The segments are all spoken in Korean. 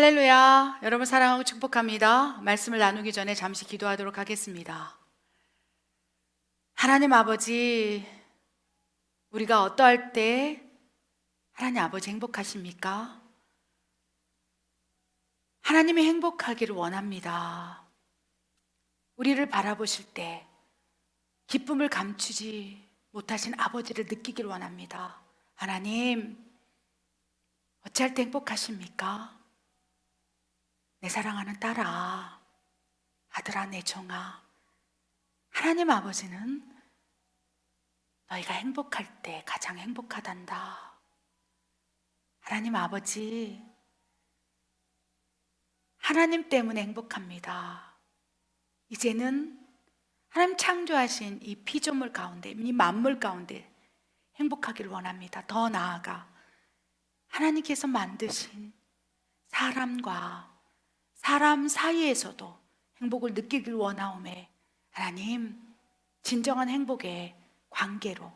할렐루야. 여러분 사랑하고 축복합니다. 말씀을 나누기 전에 잠시 기도하도록 하겠습니다. 하나님 아버지, 우리가 어떠할 때 하나님 아버지 행복하십니까? 하나님이 행복하기를 원합니다. 우리를 바라보실 때 기쁨을 감추지 못하신 아버지를 느끼기를 원합니다. 하나님, 어찌할 때 행복하십니까? 내 사랑하는 딸아, 아들아, 내 종아, 하나님 아버지는 너희가 행복할 때 가장 행복하단다. 하나님 아버지, 하나님 때문에 행복합니다. 이제는 하나님 창조하신 이 피조물 가운데, 이 만물 가운데 행복하기를 원합니다. 더 나아가 하나님께서 만드신 사람과 사람 사이에서도 행복을 느끼길 원하오매 하나님, 진정한 행복의 관계로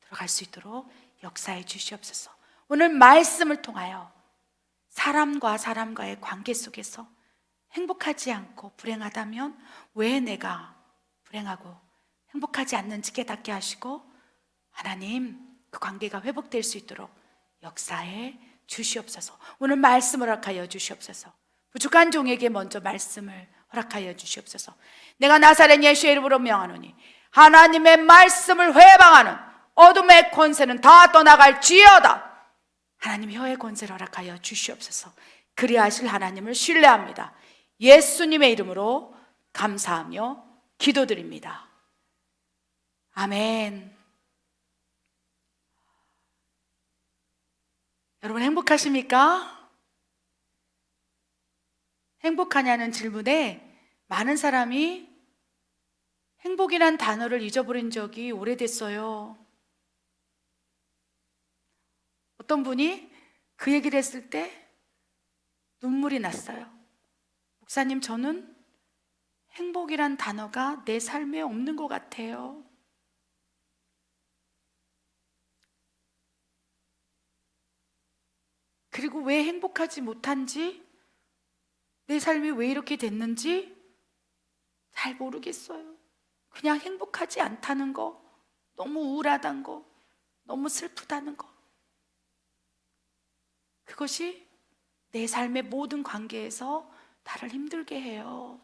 들어갈 수 있도록 역사해 주시옵소서. 오늘 말씀을 통하여 사람과 사람과의 관계 속에서 행복하지 않고 불행하다면 왜 내가 불행하고 행복하지 않는지 깨닫게 하시고 하나님, 그 관계가 회복될 수 있도록 역사해 주시옵소서. 오늘 말씀을 허락하여 주시옵소서. 부족한 종에게 먼저 말씀을 허락하여 주시옵소서. 내가 나사렛 예수의 이름으로 명하노니 하나님의 말씀을 회방하는 어둠의 권세는 다 떠나갈지어다. 하나님 혀의 권세를 허락하여 주시옵소서. 그리하실 하나님을 신뢰합니다. 예수님의 이름으로 감사하며 기도드립니다. 아멘. 여러분 행복하십니까? 행복하냐는 질문에 많은 사람이 행복이란 단어를 잊어버린 적이 오래됐어요. 어떤 분이 그 얘기를 했을 때 눈물이 났어요. 목사님, 저는 행복이란 단어가 내 삶에 없는 것 같아요. 그리고 왜 행복하지 못한지, 내 삶이 왜 이렇게 됐는지 잘 모르겠어요. 그냥 행복하지 않다는 거, 너무 우울하다는 거, 너무 슬프다는 거, 그것이 내 삶의 모든 관계에서 나를 힘들게 해요.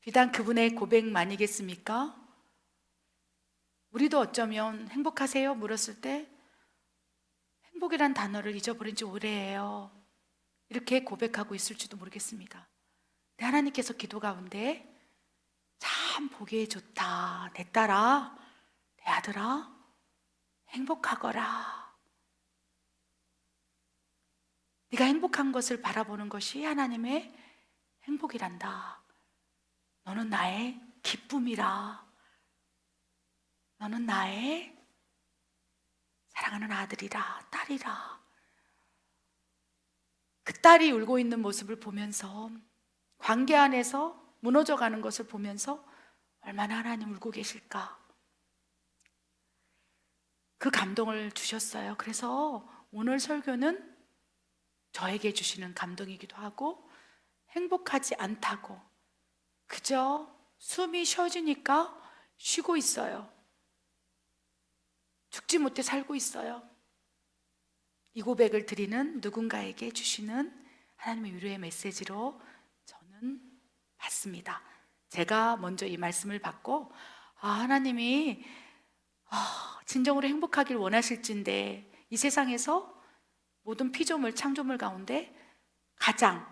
비단 그분의 고백만이겠습니까? 우리도 어쩌면 행복하세요? 물었을 때 행복이란 단어를 잊어버린 지 오래예요. 이렇게 고백하고 있을지도 모르겠습니다. 근데 하나님께서 기도 가운데 참 보기에 좋다. 내 딸아, 내 아들아, 행복하거라. 네가 행복한 것을 바라보는 것이 하나님의 행복이란다. 너는 나의 기쁨이라. 너는 나의 사랑하는 아들이라, 딸이라. 그 딸이 울고 있는 모습을 보면서, 관계 안에서 무너져가는 것을 보면서 얼마나 하나님 울고 계실까, 그 감동을 주셨어요. 그래서 오늘 설교는 저에게 주시는 감동이기도 하고, 행복하지 않다고 그저 숨이 쉬어지니까 쉬고 있어요. 죽지 못해 살고 있어요. 이 고백을 드리는 누군가에게 주시는 하나님의 위로의 메시지로 저는 받습니다. 제가 먼저 이 말씀을 받고 하나님이 진정으로 행복하길 원하실진데, 이 세상에서 모든 피조물, 창조물 가운데 가장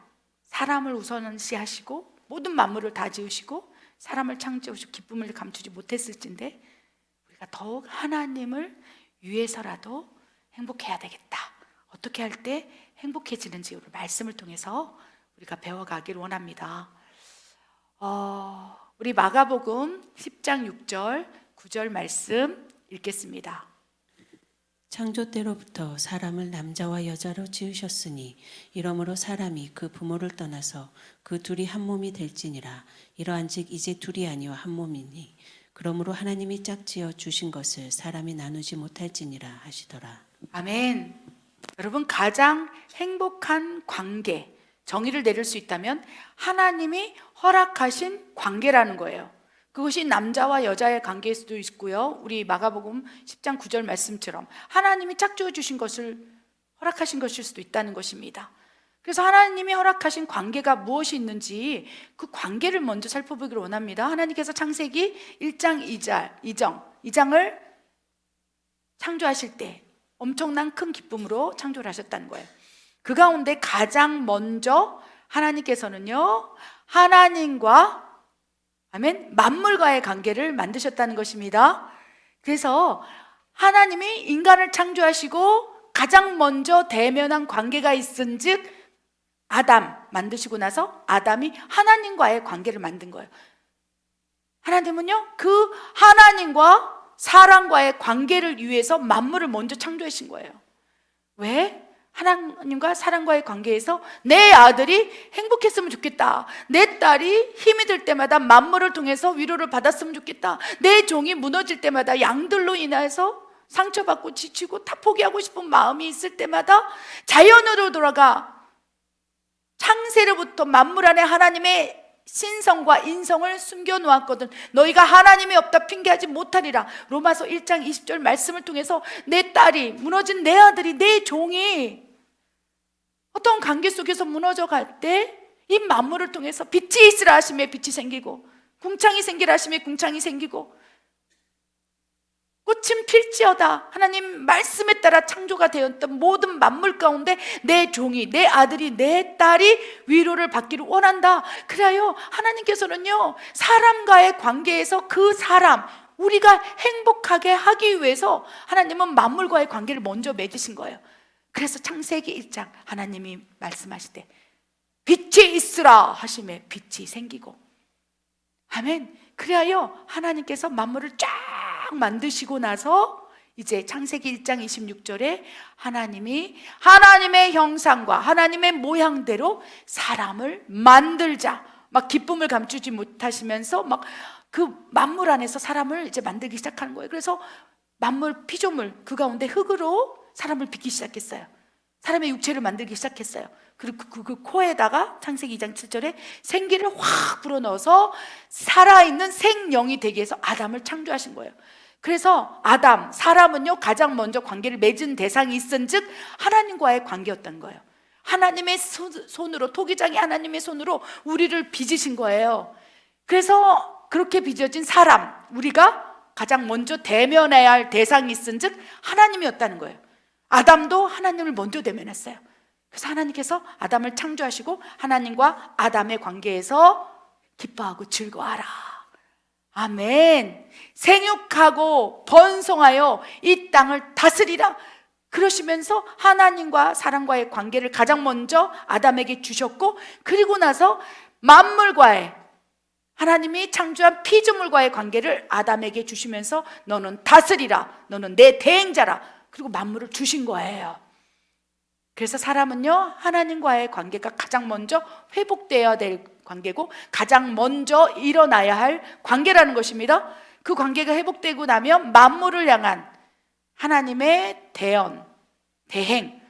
사람을 우선시하시고 모든 만물을 다 지으시고 사람을 창조하시고 기쁨을 감추지 못했을진데, 우리가 더욱 하나님을 위해서라도 행복해야 되겠다. 어떻게 할 때 행복해지는지 우리 말씀을 통해서 우리가 배워가길 원합니다. 우리 마가복음 10장 6절 9절 말씀 읽겠습니다. 창조 때로부터 사람을 남자와 여자로 지으셨으니 이러므로 사람이 그 부모를 떠나서 그 둘이 한 몸이 될지니라. 이러한즉 이제 둘이 아니요 한 몸이니 그러므로 하나님이 짝지어 주신 것을 사람이 나누지 못할지니라 하시더라. 아멘. 여러분, 가장 행복한 관계, 정의를 내릴 수 있다면 하나님이 허락하신 관계라는 거예요. 그것이 남자와 여자의 관계일 수도 있고요, 우리 마가복음 10장 9절 말씀처럼 하나님이 짝지어 주신 것을 허락하신 것일 수도 있다는 것입니다. 그래서 하나님이 허락하신 관계가 무엇이 있는지 그 관계를 먼저 살펴보기를 원합니다. 하나님께서 창세기 1장 2장을 창조하실 때 엄청난 큰 기쁨으로 창조를 하셨다는 거예요. 그 가운데 가장 먼저 하나님께서는요, 하나님과 아멘, 만물과의 관계를 만드셨다는 것입니다. 그래서 하나님이 인간을 창조하시고 가장 먼저 대면한 관계가 있은즉 아담 만드시고 나서 아담이 하나님과의 관계를 만든 거예요. 하나님은요, 그 하나님과 사람과의 관계를 위해서 만물을 먼저 창조하신 거예요. 왜? 하나님과 사람과의 관계에서 내 아들이 행복했으면 좋겠다, 내 딸이 힘이 들 때마다 만물을 통해서 위로를 받았으면 좋겠다, 내 종이 무너질 때마다 양들로 인해서 상처받고 지치고 다 포기하고 싶은 마음이 있을 때마다 자연으로 돌아가 창세로부터 만물 안에 하나님의 신성과 인성을 숨겨놓았거든. 너희가 하나님이 없다 핑계하지 못하리라. 로마서 1장 20절 말씀을 통해서 내 딸이, 무너진 내 아들이, 내 종이 어떤 관계 속에서 무너져 갈 때 이 만물을 통해서 빛이 있으라 하심에 빛이 생기고, 궁창이 생기라 하심에 궁창이 생기고, 꽃은 필지어다 하나님 말씀에 따라 창조가 되었던 모든 만물 가운데 내 종이, 내 아들이, 내 딸이 위로를 받기를 원한다. 그래요, 하나님께서는요, 사람과의 관계에서 그 사람, 우리가 행복하게 하기 위해서 하나님은 만물과의 관계를 먼저 맺으신 거예요. 그래서 창세기 1장 하나님이 말씀하실 때 빛이 있으라 하심에 빛이 생기고, 아멘. 그래야 하나님께서 만물을 쫙 만드시고 나서 이제 창세기 1장 26절에 하나님이 하나님의 형상과 하나님의 모양대로 사람을 만들자, 막 기쁨을 감추지 못하시면서 막 그 만물 안에서 사람을 이제 만들기 시작하는 거예요. 그래서 만물 피조물 그 가운데 흙으로 사람을 빚기 시작했어요. 사람의 육체를 만들기 시작했어요. 그리고 그 코에다가 창세기 2장 7절에 생기를 확 불어넣어서 살아있는 생명이 되기 위해서 아담을 창조하신 거예요. 그래서 아담, 사람은요, 가장 먼저 관계를 맺은 대상이 있은즉 하나님과의 관계였던 거예요. 하나님의 손으로, 토기장이 하나님의 손으로 우리를 빚으신 거예요. 그래서 그렇게 빚어진 사람, 우리가 가장 먼저 대면해야 할 대상이 있은즉 하나님이었다는 거예요. 아담도 하나님을 먼저 대면했어요. 그래서 하나님께서 아담을 창조하시고 하나님과 아담의 관계에서 기뻐하고 즐거워하라. 아멘. 생육하고 번성하여 이 땅을 다스리라. 그러시면서 하나님과 사람과의 관계를 가장 먼저 아담에게 주셨고, 그리고 나서 만물과의, 하나님이 창조한 피조물과의 관계를 아담에게 주시면서 너는 다스리라, 너는 내 대행자라, 그리고 만물을 주신 거예요. 그래서 사람은요, 하나님과의 관계가 가장 먼저 회복되어야 될 관계고 가장 먼저 일어나야 할 관계라는 것입니다. 그 관계가 회복되고 나면 만물을 향한 하나님의 대언, 대행,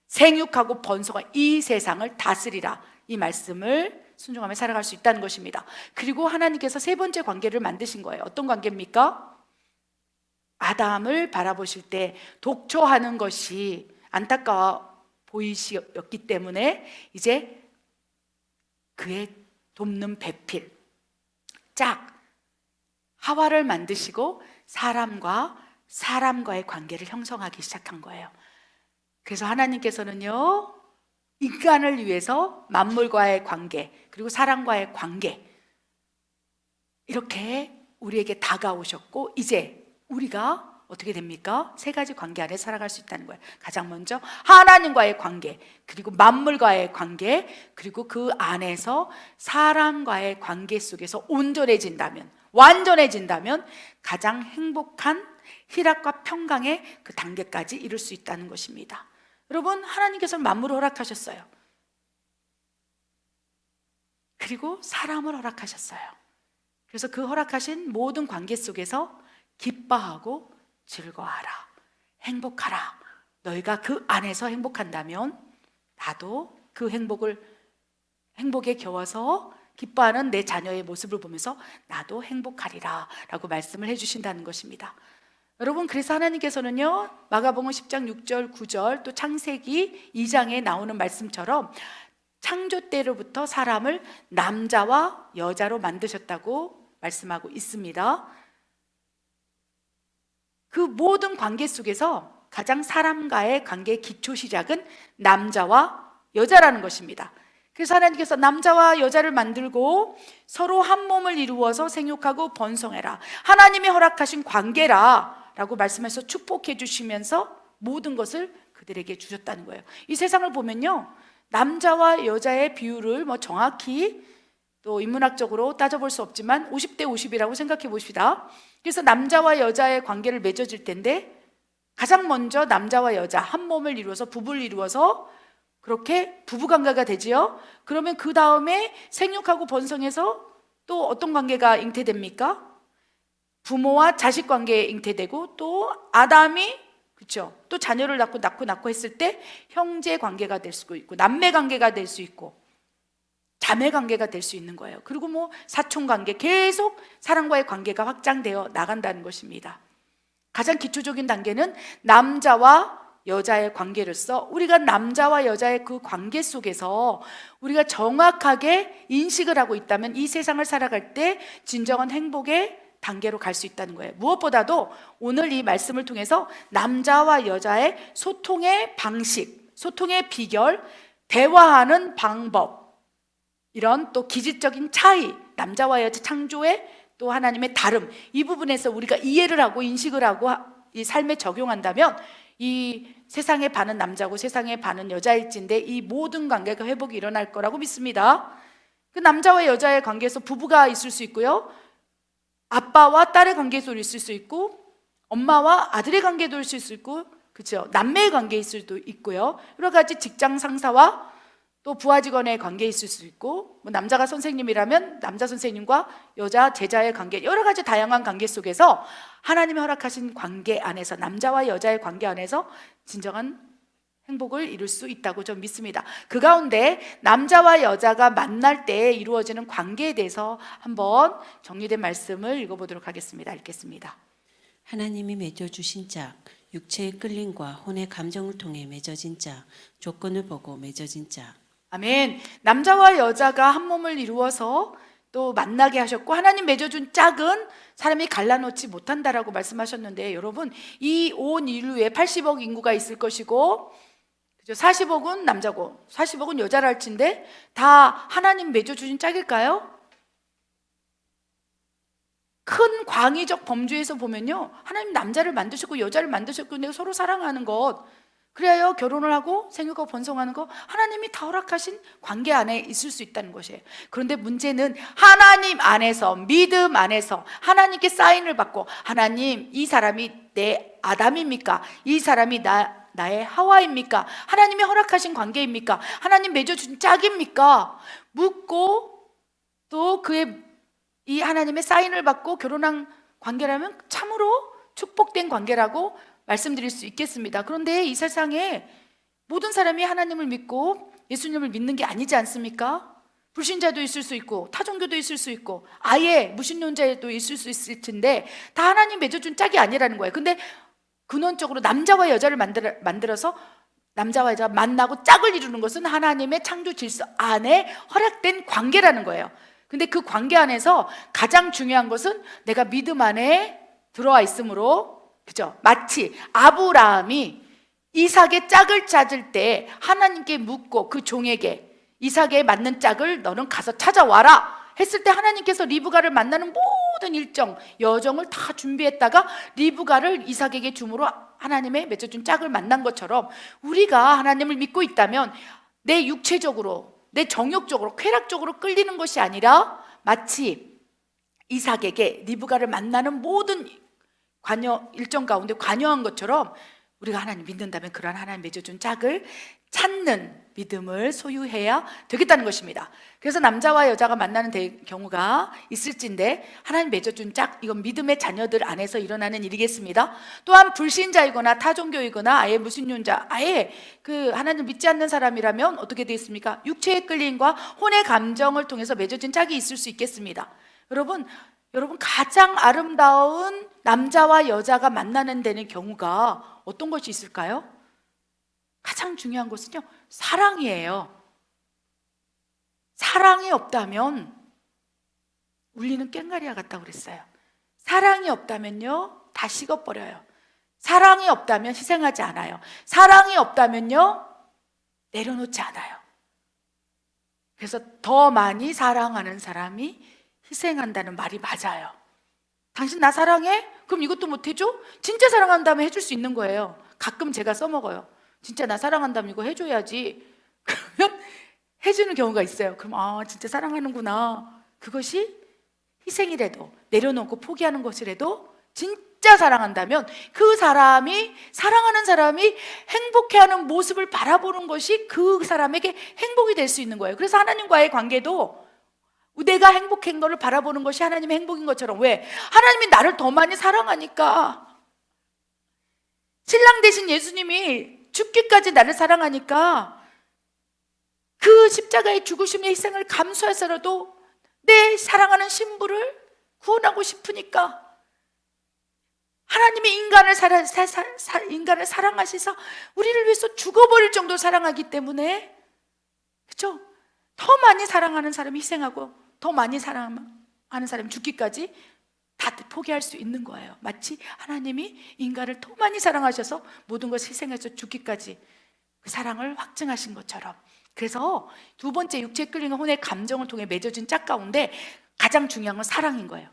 생육하고 번성한 이 세상을 다스리라, 이 말씀을 순종하며 살아갈 수 있다는 것입니다. 그리고 하나님께서 세 번째 관계를 만드신 거예요. 어떤 관계입니까? 아담을 바라보실 때 독초하는 것이 안타까워 보이시었기 때문에 이제 그의 돕는 배필, 짝, 하와를 만드시고 사람과의 관계를 형성하기 시작한 거예요. 그래서 하나님께서는요, 인간을 위해서 만물과의 관계, 그리고 사람과의 관계, 이렇게 우리에게 다가오셨고, 이제 우리가 어떻게 됩니까? 세 가지 관계 안에 살아갈 수 있다는 거예요. 가장 먼저 하나님과의 관계, 그리고 만물과의 관계, 그리고 그 안에서 사람과의 관계 속에서 온전해진다면, 완전해진다면 가장 행복한 희락과 평강의 그 단계까지 이룰 수 있다는 것입니다. 여러분, 하나님께서는 만물을 허락하셨어요. 그리고 사람을 허락하셨어요. 그래서 그 허락하신 모든 관계 속에서 기뻐하고 즐거워하라, 행복하라, 너희가 그 안에서 행복한다면 나도 그 행복에 겨워서 기뻐하는 내 자녀의 모습을 보면서 나도 행복하리라 라고 말씀을 해주신다는 것입니다. 여러분, 그래서 하나님께서는요, 마가복음 10장 6절 9절 또 창세기 2장에 나오는 말씀처럼 창조 때로부터 사람을 남자와 여자로 만드셨다고 말씀하고 있습니다. 그 모든 관계 속에서 가장 사람과의 관계의 기초 시작은 남자와 여자라는 것입니다. 그래서 하나님께서 남자와 여자를 만들고 서로 한 몸을 이루어서 생육하고 번성해라, 하나님이 허락하신 관계라 라고 말씀해서 축복해 주시면서 모든 것을 그들에게 주셨다는 거예요. 이 세상을 보면요, 남자와 여자의 비율을 정확히 또 인문학적으로 따져볼 수 없지만 50대 50이라고 생각해 봅시다. 그래서 남자와 여자의 관계를 맺어질 텐데 가장 먼저 남자와 여자 한 몸을 이루어서 부부를 이루어서 그렇게 부부관계가 되지요. 그러면 그 다음에 생육하고 번성해서 또 어떤 관계가 잉태됩니까? 부모와 자식 관계에 잉태되고 또 아담이 그렇죠. 또 자녀를 낳고 했을 때 형제 관계가 될 수 있고 남매 관계가 될 수 있고 자매 관계가 될 수 있는 거예요. 그리고 사촌 관계, 계속 사람과의 관계가 확장되어 나간다는 것입니다. 가장 기초적인 단계는 남자와 여자의 관계로서 우리가 남자와 여자의 그 관계 속에서 우리가 정확하게 인식을 하고 있다면 이 세상을 살아갈 때 진정한 행복의 단계로 갈 수 있다는 거예요. 무엇보다도 오늘 이 말씀을 통해서 남자와 여자의 소통의 방식, 소통의 비결, 대화하는 방법, 이런 또 기질적인 차이, 남자와 여자 창조의 또 하나님의 다름, 이 부분에서 우리가 이해를 하고 인식을 하고 이 삶에 적용한다면 이 세상의 반은 남자고 세상의 반은 여자일진데 이 모든 관계가 회복이 일어날 거라고 믿습니다. 그 남자와 여자의 관계에서 부부가 있을 수 있고요, 아빠와 딸의 관계도 있을 수 있고 엄마와 아들의 관계도 있을 수 있고 그렇죠, 남매의 관계에 있을 수도 있고요, 여러 가지 직장 상사와 또 부하 직원의 관계에 있을 수 있고 남자가 선생님이라면 남자 선생님과 여자 제자의 관계, 여러 가지 다양한 관계 속에서 하나님이 허락하신 관계 안에서 남자와 여자의 관계 안에서 진정한 행복을 이룰 수 있다고 좀 믿습니다. 그 가운데 남자와 여자가 만날 때 이루어지는 관계에 대해서 한번 정리된 말씀을 읽어보도록 하겠습니다. 읽겠습니다. 하나님이 맺어주신 짝, 육체의 끌림과 혼의 감정을 통해 맺어진 짝, 조건을 보고 맺어진 짝. 아멘. 남자와 여자가 한 몸을 이루어서 또 만나게 하셨고 하나님 맺어준 짝은 사람이 갈라놓지 못한다라고 말씀하셨는데, 여러분, 이 온 인류에 80억 인구가 있을 것이고 40억은 남자고 40억은 여자라 할진데 다 하나님 맺어주신 짝일까요? 큰 광의적 범주에서 보면요, 하나님 남자를 만드셨고 여자를 만드셨고 근데 서로 사랑하는 것, 그래야 결혼을 하고 생육하고 번성하는 거 하나님이 다 허락하신 관계 안에 있을 수 있다는 것이에요. 그런데 문제는 하나님 안에서, 믿음 안에서 하나님께 사인을 받고, 하나님 이 사람이 내 아담입니까? 이 사람이 나의 하와입니까? 하나님이 허락하신 관계입니까? 하나님 맺어준 짝입니까? 묻고 또 이 하나님의 사인을 받고 결혼한 관계라면 참으로 축복된 관계라고 말씀드릴 수 있겠습니다. 그런데 이 세상에 모든 사람이 하나님을 믿고 예수님을 믿는 게 아니지 않습니까? 불신자도 있을 수 있고 타종교도 있을 수 있고 아예 무신론자도 있을 수 있을 텐데 다 하나님 맺어준 짝이 아니라는 거예요. 근데 근원적으로 남자와 여자를 만들어서 남자와 여자가 만나고 짝을 이루는 것은 하나님의 창조 질서 안에 허락된 관계라는 거예요. 근데 그 관계 안에서 가장 중요한 것은 내가 믿음 안에 들어와 있으므로, 그죠? 마치 아브라함이 이삭의 짝을 찾을 때 하나님께 묻고 그 종에게 이삭에 맞는 짝을 너는 가서 찾아와라 했을 때 하나님께서 리브가를 만나는 모든 일정, 여정을 다 준비했다가 리브가를 이삭에게 줌으로 하나님의 맺어준 짝을 만난 것처럼 우리가 하나님을 믿고 있다면 내 육체적으로, 내 정욕적으로, 쾌락적으로 끌리는 것이 아니라 마치 이삭에게 리브가를 만나는 모든 일정 가운데 관여한 것처럼 우리가 하나님 믿는다면 그러한 하나님 맺어준 짝을 찾는 믿음을 소유해야 되겠다는 것입니다. 그래서 남자와 여자가 만나는 경우가 있을진데 하나님 맺어준 짝, 이건 믿음의 자녀들 안에서 일어나는 일이겠습니다. 또한 불신자이거나 타종교이거나 아예 무신론자, 아예 그 하나님 믿지 않는 사람이라면 어떻게 되어 있습니까? 육체의 끌림과 혼의 감정을 통해서 맺어진 짝이 있을 수 있겠습니다. 여러분 가장 아름다운 남자와 여자가 만나는 데는 경우가 어떤 것이 있을까요? 가장 중요한 것은요, 사랑이에요. 사랑이 없다면 울리는 꽹과리와 같다고 그랬어요. 사랑이 없다면요, 다 식어버려요. 사랑이 없다면 희생하지 않아요. 사랑이 없다면요, 내려놓지 않아요. 그래서 더 많이 사랑하는 사람이 희생한다는 말이 맞아요. 당신 나 사랑해? 그럼 이것도 못 해줘? 진짜 사랑한다면 해줄 수 있는 거예요. 가끔 제가 써먹어요. 진짜 나 사랑한다면 이거 해줘야지. 그러면 해주는 경우가 있어요. 그럼 진짜 사랑하는구나. 그것이 희생이라도 내려놓고 포기하는 것이라도 진짜 사랑한다면 그 사람이, 사랑하는 사람이 행복해하는 모습을 바라보는 것이 그 사람에게 행복이 될 수 있는 거예요. 그래서 하나님과의 관계도 내가 행복한 것을 바라보는 것이 하나님의 행복인 것처럼, 왜? 하나님이 나를 더 많이 사랑하니까. 신랑 대신 예수님이 죽기까지 나를 사랑하니까 그 십자가의 죽으심의 희생을 감수해서라도 내 사랑하는 신부를 구원하고 싶으니까 하나님이 인간을 사랑하셔서 우리를 위해서 죽어버릴 정도로 사랑하기 때문에, 그렇죠? 더 많이 사랑하는 사람이 희생하고 더 많이 사랑하는 사람이 죽기까지 다 포기할 수 있는 거예요. 마치 하나님이 인간을 더 많이 사랑하셔서 모든 것을 희생해서 죽기까지 그 사랑을 확증하신 것처럼. 그래서 두 번째, 육체에 끌리는 혼의 감정을 통해 맺어진 짝 가운데 가장 중요한 건 사랑인 거예요.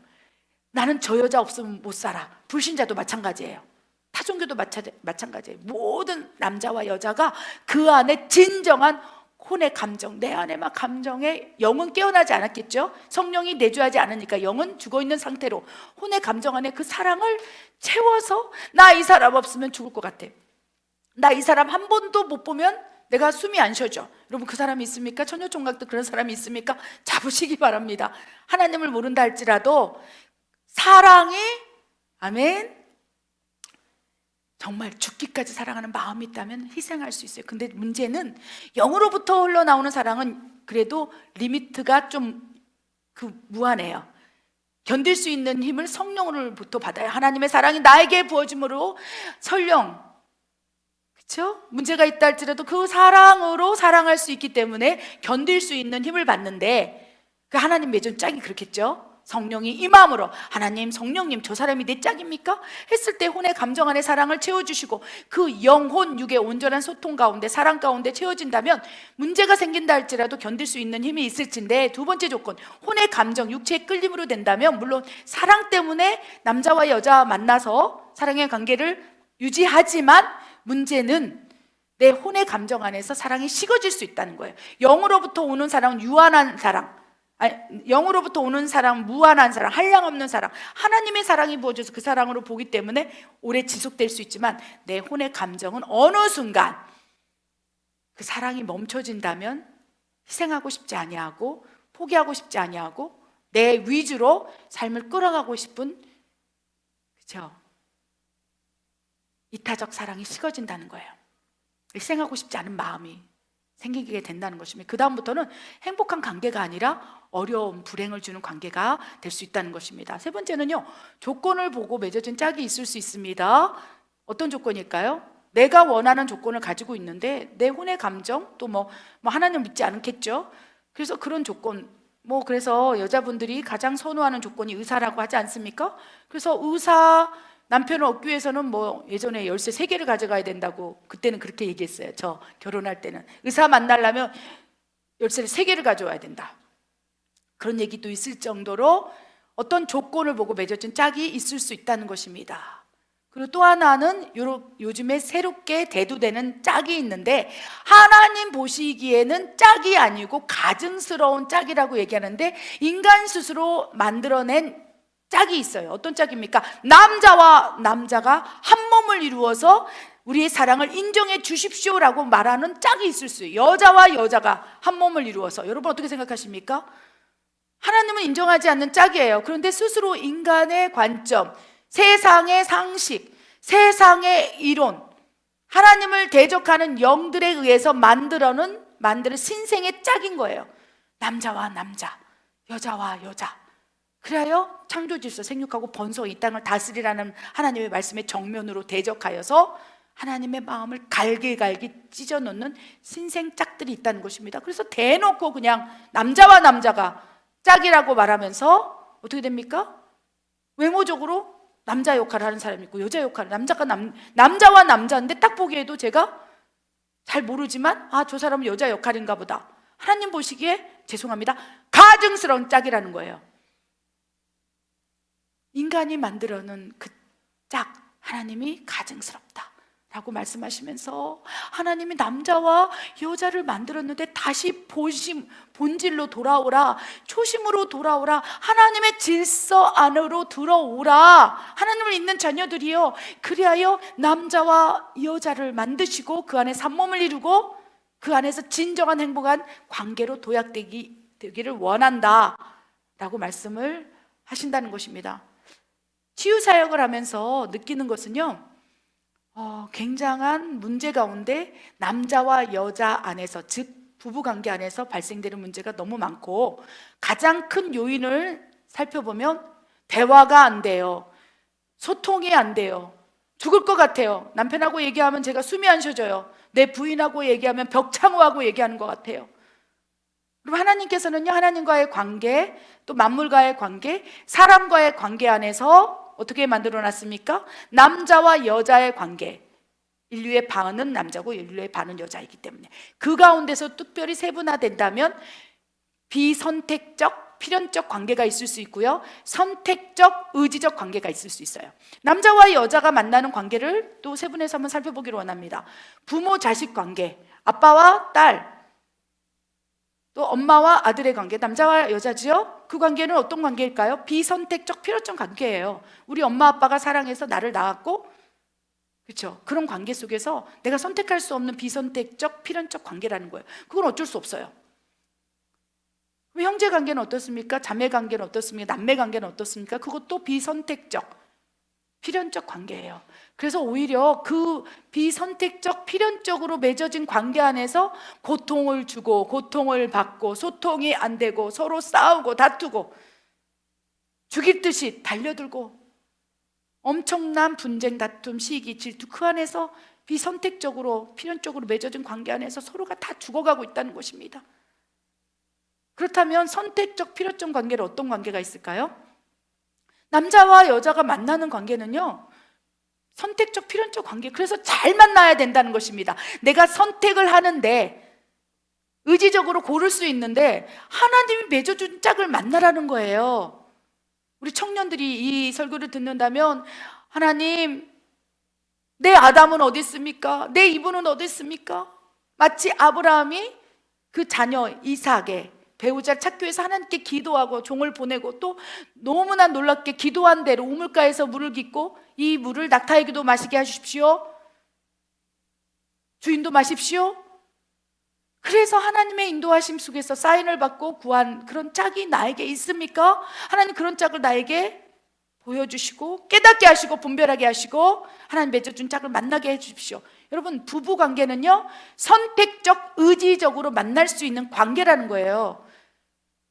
나는 저 여자 없으면 못 살아. 불신자도 마찬가지예요. 타종교도 마찬가지예요. 모든 남자와 여자가 그 안에 진정한 혼의 감정, 내 안에 막 감정에, 영은 깨어나지 않았겠죠? 성령이 내주하지 않으니까 영은 죽어있는 상태로 혼의 감정 안에 그 사랑을 채워서, 나 이 사람 없으면 죽을 것 같아, 나 이 사람 한 번도 못 보면 내가 숨이 안 쉬어져. 여러분, 그 사람이 있습니까? 처녀총각도 그런 사람이 있습니까? 잡으시기 바랍니다. 하나님을 모른다 할지라도 사랑이, 아멘, 정말 죽기까지 사랑하는 마음이 있다면 희생할 수 있어요. 근데 문제는 영으로부터 흘러나오는 사랑은 그래도 리미트가 좀 무한해요. 견딜 수 있는 힘을 성령으로부터 받아요. 하나님의 사랑이 나에게 부어짐으로 설령, 그렇죠? 문제가 있다 할지라도 그 사랑으로 사랑할 수 있기 때문에 견딜 수 있는 힘을 받는데, 그 하나님 맺은 짝이 그렇겠죠? 성령이 임함으로, 하나님, 성령님, 저 사람이 내 짝입니까? 했을 때 혼의 감정 안에 사랑을 채워주시고 그 영혼, 육의 온전한 소통 가운데, 사랑 가운데 채워진다면 문제가 생긴다 할지라도 견딜 수 있는 힘이 있을진데, 두 번째 조건, 혼의 감정, 육체의 끌림으로 된다면, 물론 사랑 때문에 남자와 여자 만나서 사랑의 관계를 유지하지만 문제는 내 혼의 감정 안에서 사랑이 식어질 수 있다는 거예요. 영으로부터 오는 사랑은 유한한 사랑, 영으로부터 오는 사랑, 무한한 사랑, 한량없는 사랑, 하나님의 사랑이 부어져서 그 사랑으로 보기 때문에 오래 지속될 수 있지만, 내 혼의 감정은 어느 순간 그 사랑이 멈춰진다면 희생하고 싶지 아니하고 포기하고 싶지 아니하고 내 위주로 삶을 끌어가고 싶은, 그렇죠? 이타적 사랑이 식어진다는 거예요. 희생하고 싶지 않은 마음이 생기게 된다는 것입니다. 그 다음부터는 행복한 관계가 아니라 어려움, 불행을 주는 관계가 될 수 있다는 것입니다. 세 번째는요, 조건을 보고 맺어진 짝이 있을 수 있습니다. 어떤 조건일까요? 내가 원하는 조건을 가지고 있는데 내 혼의 감정, 또 뭐 하나님 믿지 않겠죠? 그래서 그런 조건, 그래서 여자분들이 가장 선호하는 조건이 의사라고 하지 않습니까? 그래서 의사, 남편을 얻기 위해서는 예전에 열쇠 3개를 가져가야 된다고, 그때는 그렇게 얘기했어요. 저 결혼할 때는 의사 만나려면 열쇠를 3개를 가져와야 된다, 그런 얘기도 있을 정도로 어떤 조건을 보고 맺어진 짝이 있을 수 있다는 것입니다. 그리고 또 하나는 요즘에 새롭게 대두되는 짝이 있는데, 하나님 보시기에는 짝이 아니고 가증스러운 짝이라고 얘기하는데, 인간 스스로 만들어낸 짝이 있어요. 어떤 짝입니까? 남자와 남자가 한 몸을 이루어서 우리의 사랑을 인정해 주십시오라고 말하는 짝이 있을 수 있어요. 여자와 여자가 한 몸을 이루어서. 여러분 어떻게 생각하십니까? 하나님은 인정하지 않는 짝이에요. 그런데 스스로 인간의 관점, 세상의 상식, 세상의 이론, 하나님을 대적하는 영들에 의해서 만드는 신생의 짝인 거예요. 남자와 남자, 여자와 여자. 그래요 창조 질서, 생육하고 번성 이 땅을 다스리라는 하나님의 말씀에 정면으로 대적하여서 하나님의 마음을 갈기갈기 찢어놓는 신생 짝들이 있다는 것입니다. 그래서 대놓고 그냥 남자와 남자가 짝이라고 말하면서 어떻게 됩니까? 외모적으로 남자 역할을 하는 사람이 있고 여자 역할을, 남자와 남자인데 딱 보기에도 제가 잘 모르지만 저 사람은 여자 역할인가 보다. 하나님 보시기에 죄송합니다, 가증스러운 짝이라는 거예요. 인간이 만들어놓은 그 짝, 하나님이 가증스럽다 라고 말씀하시면서 하나님이 남자와 여자를 만들었는데 다시 본질로 돌아오라, 초심으로 돌아오라, 하나님의 질서 안으로 들어오라, 하나님을 믿는 자녀들이요, 그리하여 남자와 여자를 만드시고 그 안에 산몸을 이루고 그 안에서 진정한 행복한 관계로 도약되기를 원한다 라고 말씀을 하신다는 것입니다. 치유사역을 하면서 느끼는 것은요, 굉장한 문제 가운데 남자와 여자 안에서, 즉 부부관계 안에서 발생되는 문제가 너무 많고, 가장 큰 요인을 살펴보면 대화가 안 돼요. 소통이 안 돼요. 죽을 것 같아요. 남편하고 얘기하면 제가 숨이 안 쉬어져요. 내 부인하고 얘기하면 벽창호하고 얘기하는 것 같아요. 그럼 하나님께서는요, 하나님과의 관계, 또 만물과의 관계, 사람과의 관계 안에서 어떻게 만들어 놨습니까? 남자와 여자의 관계, 인류의 반은 남자고 인류의 반은 여자이기 때문에 그 가운데서 특별히 세분화된다면 비선택적, 필연적 관계가 있을 수 있고요, 선택적, 의지적 관계가 있을 수 있어요. 남자와 여자가 만나는 관계를 또 세분해서 한번 살펴보기를 원합니다. 부모 자식 관계, 아빠와 딸, 또 엄마와 아들의 관계, 남자와 여자지요? 그 관계는 어떤 관계일까요? 비선택적, 필연적 관계예요. 우리 엄마 아빠가 사랑해서 나를 낳았고, 그렇죠? 그런 관계 속에서 내가 선택할 수 없는 비선택적, 필연적 관계라는 거예요. 그건 어쩔 수 없어요. 형제 관계는 어떻습니까? 자매 관계는 어떻습니까? 남매 관계는 어떻습니까? 그것도 비선택적, 필연적 관계예요. 그래서 오히려 그 비선택적, 필연적으로 맺어진 관계 안에서 고통을 주고 고통을 받고 소통이 안 되고 서로 싸우고 다투고 죽일 듯이 달려들고 엄청난 분쟁, 다툼, 시기, 질투, 그 안에서 비선택적으로, 필연적으로 맺어진 관계 안에서 서로가 다 죽어가고 있다는 것입니다. 그렇다면 선택적, 필연적 관계는 어떤 관계가 있을까요? 남자와 여자가 만나는 관계는요, 선택적, 필연적 관계, 그래서 잘 만나야 된다는 것입니다. 내가 선택을 하는데 의지적으로 고를 수 있는데 하나님이 맺어준 짝을 만나라는 거예요. 우리 청년들이 이 설교를 듣는다면, 하나님, 내 아담은 어디 있습니까? 내 이브는 어디 있습니까? 마치 아브라함이 그 자녀 이삭의 배우자를 찾기 위해서 하나님께 기도하고 종을 보내고 또 너무나 놀랍게 기도한 대로 우물가에서 물을 깃고 이 물을 낙타에게도 마시게 해주십시오, 주인도 마십시오. 그래서 하나님의 인도하심 속에서 사인을 받고 구한 그런 짝이 나에게 있습니까? 하나님 그런 짝을 나에게 보여주시고 깨닫게 하시고 분별하게 하시고 하나님 맺어준 짝을 만나게 해주십시오. 여러분, 부부관계는요, 선택적, 의지적으로 만날 수 있는 관계라는 거예요.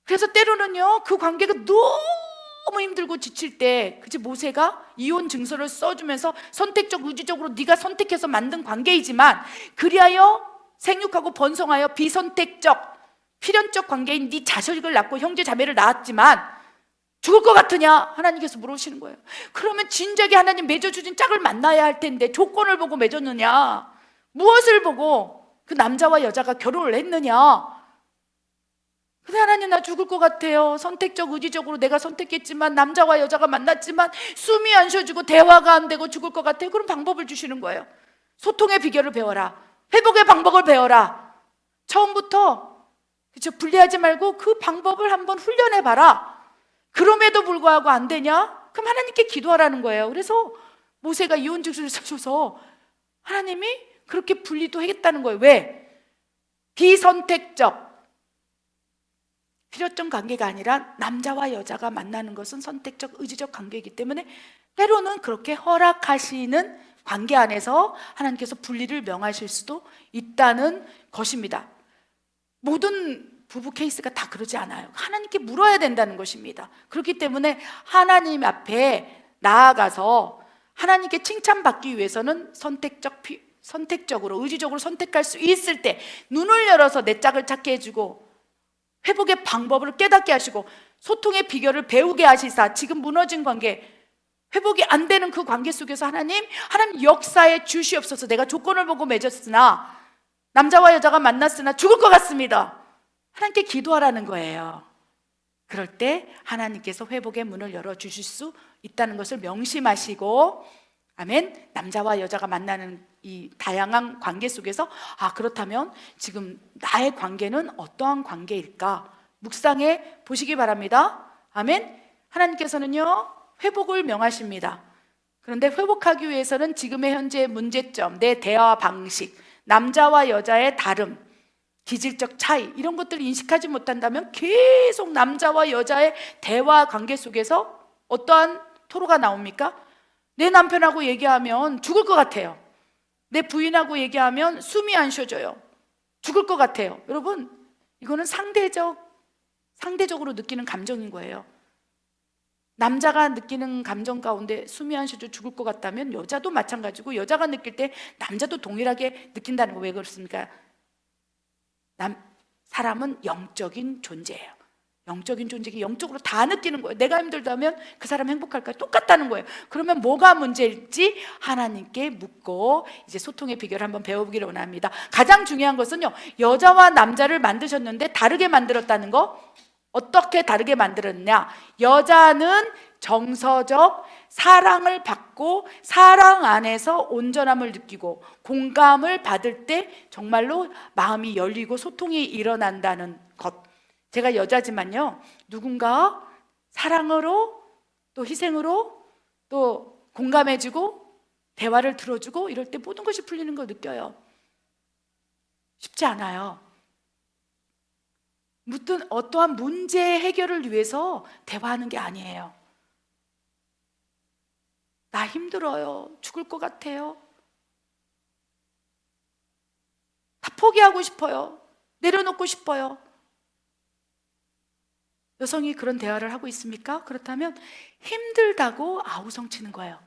그래서 때로는요, 그 관계가 너무 힘들고 지칠 때, 그치, 모세가 이혼 증서를 써주면서 선택적, 의지적으로 네가 선택해서 만든 관계이지만 그리하여 생육하고 번성하여 비선택적, 필연적 관계인 네 자식을 낳고 형제 자매를 낳았지만 죽을 것 같으냐? 하나님께서 물어보시는 거예요. 그러면 진작에 하나님 맺어주신 짝을 만나야 할 텐데 조건을 보고 맺었느냐? 무엇을 보고 그 남자와 여자가 결혼을 했느냐? 근데 하나님, 나 죽을 것 같아요. 선택적, 의지적으로 내가 선택했지만 남자와 여자가 만났지만 숨이 안 쉬어지고 대화가 안 되고 죽을 것 같아요. 그럼 방법을 주시는 거예요. 소통의 비결을 배워라. 회복의 방법을 배워라. 처음부터, 그렇죠, 분리하지 말고 그 방법을 한번 훈련해봐라. 그럼에도 불구하고 안 되냐? 그럼 하나님께 기도하라는 거예요. 그래서 모세가 이혼 증서를 써줘서 하나님이 그렇게 분리도 하겠다는 거예요. 왜? 비선택적, 필요적 관계가 아니라 남자와 여자가 만나는 것은 선택적, 의지적 관계이기 때문에 때로는 그렇게 허락하시는 관계 안에서 하나님께서 분리를 명하실 수도 있다는 것입니다. 모든 부부 케이스가 다 그러지 않아요. 하나님께 물어야 된다는 것입니다. 그렇기 때문에 하나님 앞에 나아가서 하나님께 칭찬받기 위해서는 선택적으로, 의지적으로 선택할 수 있을 때 눈을 열어서 내 짝을 찾게 해주고 회복의 방법을 깨닫게 하시고 소통의 비결을 배우게 하시사 지금 무너진 관계, 회복이 안 되는 그 관계 속에서 하나님 역사에 주시옵소서. 내가 조건을 보고 맺었으나, 남자와 여자가 만났으나 죽을 것 같습니다. 하나님께 기도하라는 거예요. 그럴 때 하나님께서 회복의 문을 열어주실 수 있다는 것을 명심하시고, 아멘. 남자와 여자가 만나는 이 다양한 관계 속에서 그렇다면 지금 나의 관계는 어떠한 관계일까 묵상해 보시기 바랍니다. 아멘. 하나님께서는요 회복을 명하십니다. 그런데 회복하기 위해서는 지금의 현재의 문제점, 내 대화 방식, 남자와 여자의 다름, 기질적 차이, 이런 것들을 인식하지 못한다면 계속 남자와 여자의 대화 관계 속에서 어떠한 토로가 나옵니까? 내 남편하고 얘기하면 죽을 것 같아요. 내 부인하고 얘기하면 숨이 안 쉬어져요. 죽을 것 같아요. 여러분, 이거는 상대적으로 느끼는 감정인 거예요. 남자가 느끼는 감정 가운데 숨이 안 쉬어져 죽을 것 같다면 여자도 마찬가지고, 여자가 느낄 때 남자도 동일하게 느낀다는 거. 왜 그렇습니까? 사람은 영적인 존재예요. 영적인 존재가 영적으로 다 느끼는 거예요. 내가 힘들다면 그 사람 행복할까요? 똑같다는 거예요. 그러면 뭐가 문제일지 하나님께 묻고 이제 소통의 비결을 한번 배워보기를 원합니다. 가장 중요한 것은요, 여자와 남자를 만드셨는데 다르게 만들었다는 거. 어떻게 다르게 만들었냐? 여자는 정서적 사랑을 받고 사랑 안에서 온전함을 느끼고 공감을 받을 때 정말로 마음이 열리고 소통이 일어난다는 것. 제가 여자지만요, 누군가 사랑으로 또 희생으로 또 공감해주고 대화를 들어주고 이럴 때 모든 것이 풀리는 거 느껴요. 쉽지 않아요. 무슨 어떠한 문제 해결을 위해서 대화하는 게 아니에요. 나 힘들어요. 죽을 것 같아요. 다 포기하고 싶어요. 내려놓고 싶어요. 여성이 그런 대화를 하고 있습니까? 그렇다면 힘들다고 아우성치는 거예요.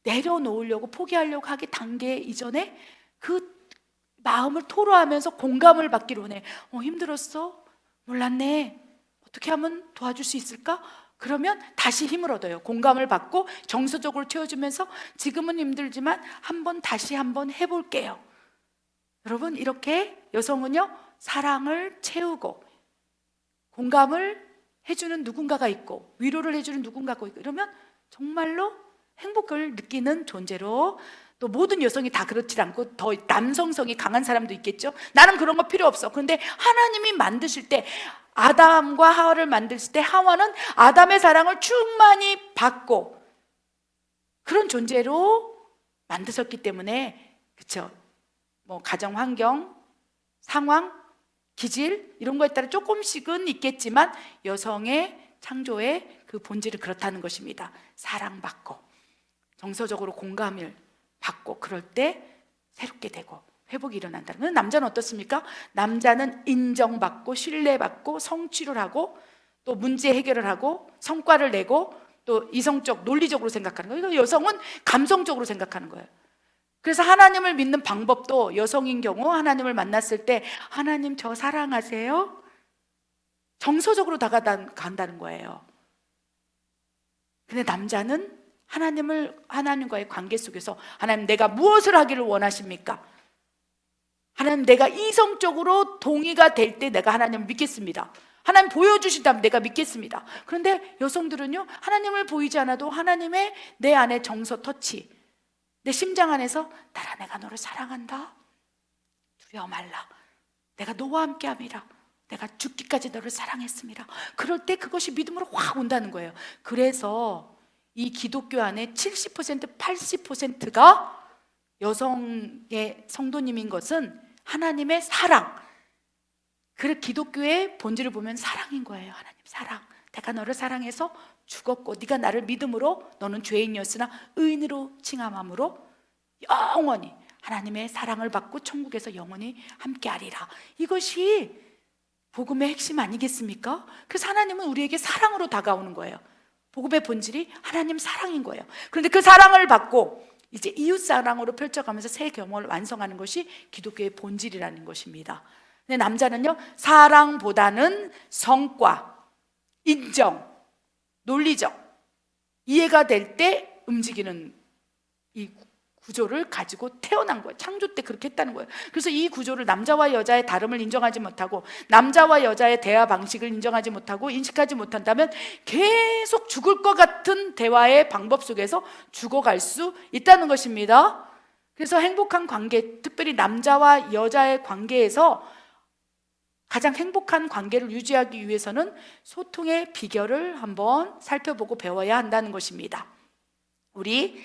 내려놓으려고 포기하려고 하기 단계 이전에 그 마음을 토로하면서 공감을 받기로 해. 힘들었어? 몰랐네. 어떻게 하면 도와줄 수 있을까? 그러면 다시 힘을 얻어요. 공감을 받고 정서적으로 채워주면서 지금은 힘들지만 다시 한번 해볼게요. 여러분, 이렇게 여성은요, 사랑을 채우고 공감을 해주는 누군가가 있고 위로를 해주는 누군가가 있고 이러면 정말로 행복을 느끼는 존재로, 또 모든 여성이 다 그렇지 않고 더 남성성이 강한 사람도 있겠죠. 나는 그런 거 필요 없어. 그런데 하나님이 만드실 때, 아담과 하와를 만드실 때 하와는 아담의 사랑을 충만히 받고 그런 존재로 만드셨기 때문에, 그렇죠? 뭐 가정 환경, 상황, 기질 이런 거에 따라 조금씩은 있겠지만 여성의 창조의 그 본질은 그렇다는 것입니다. 사랑받고 정서적으로 공감을 받고 그럴 때 새롭게 되고 회복이 일어난다는 거예요. 남자는 어떻습니까? 남자는 인정받고 신뢰받고 성취를 하고 또 문제 해결을 하고 성과를 내고 또 이성적, 논리적으로 생각하는 거예요. 여성은 감성적으로 생각하는 거예요. 그래서 하나님을 믿는 방법도, 여성인 경우 하나님을 만났을 때 하나님 저 사랑하세요? 정서적으로 다가간다는 거예요. 근데 남자는 하나님과의 관계 속에서 하나님 내가 무엇을 하기를 원하십니까? 하나님 내가 이성적으로 동의가 될 때 내가 하나님을 믿겠습니다. 하나님 보여주신다면 내가 믿겠습니다. 그런데 여성들은요, 하나님을 보이지 않아도 하나님의 내 안에 정서 터치, 내 심장 안에서 나라 내가 너를 사랑한다. 두려워 말라. 내가 너와 함께함이라. 내가 죽기까지 너를 사랑했습니다. 그럴 때 그것이 믿음으로 확 온다는 거예요. 그래서 이 기독교 안에 70%, 80%가 여성의 성도님인 것은 하나님의 사랑. 그래, 기독교의 본질을 보면 사랑인 거예요. 하나님 사랑. 내가 너를 사랑해서 죽었고 네가 나를 믿음으로 너는 죄인이었으나 의인으로 칭함함으로 영원히 하나님의 사랑을 받고 천국에서 영원히 함께하리라. 이것이 복음의 핵심 아니겠습니까? 그래서 하나님은 우리에게 사랑으로 다가오는 거예요. 복음의 본질이 하나님 사랑인 거예요. 그런데 그 사랑을 받고 이제 이웃사랑으로 펼쳐가면서 새 경험을 완성하는 것이 기독교의 본질이라는 것입니다. 근데 남자는요, 사랑보다는 성과, 인정, 논리적, 이해가 될 때 움직이는 이 구조를 가지고 태어난 거예요. 창조 때 그렇게 했다는 거예요. 그래서 이 구조를 남자와 여자의 다름을 인정하지 못하고 남자와 여자의 대화 방식을 인정하지 못하고 인식하지 못한다면 계속 죽을 것 같은 대화의 방법 속에서 죽어갈 수 있다는 것입니다. 그래서 행복한 관계, 특별히 남자와 여자의 관계에서 가장 행복한 관계를 유지하기 위해서는 소통의 비결을 한번 살펴보고 배워야 한다는 것입니다. 우리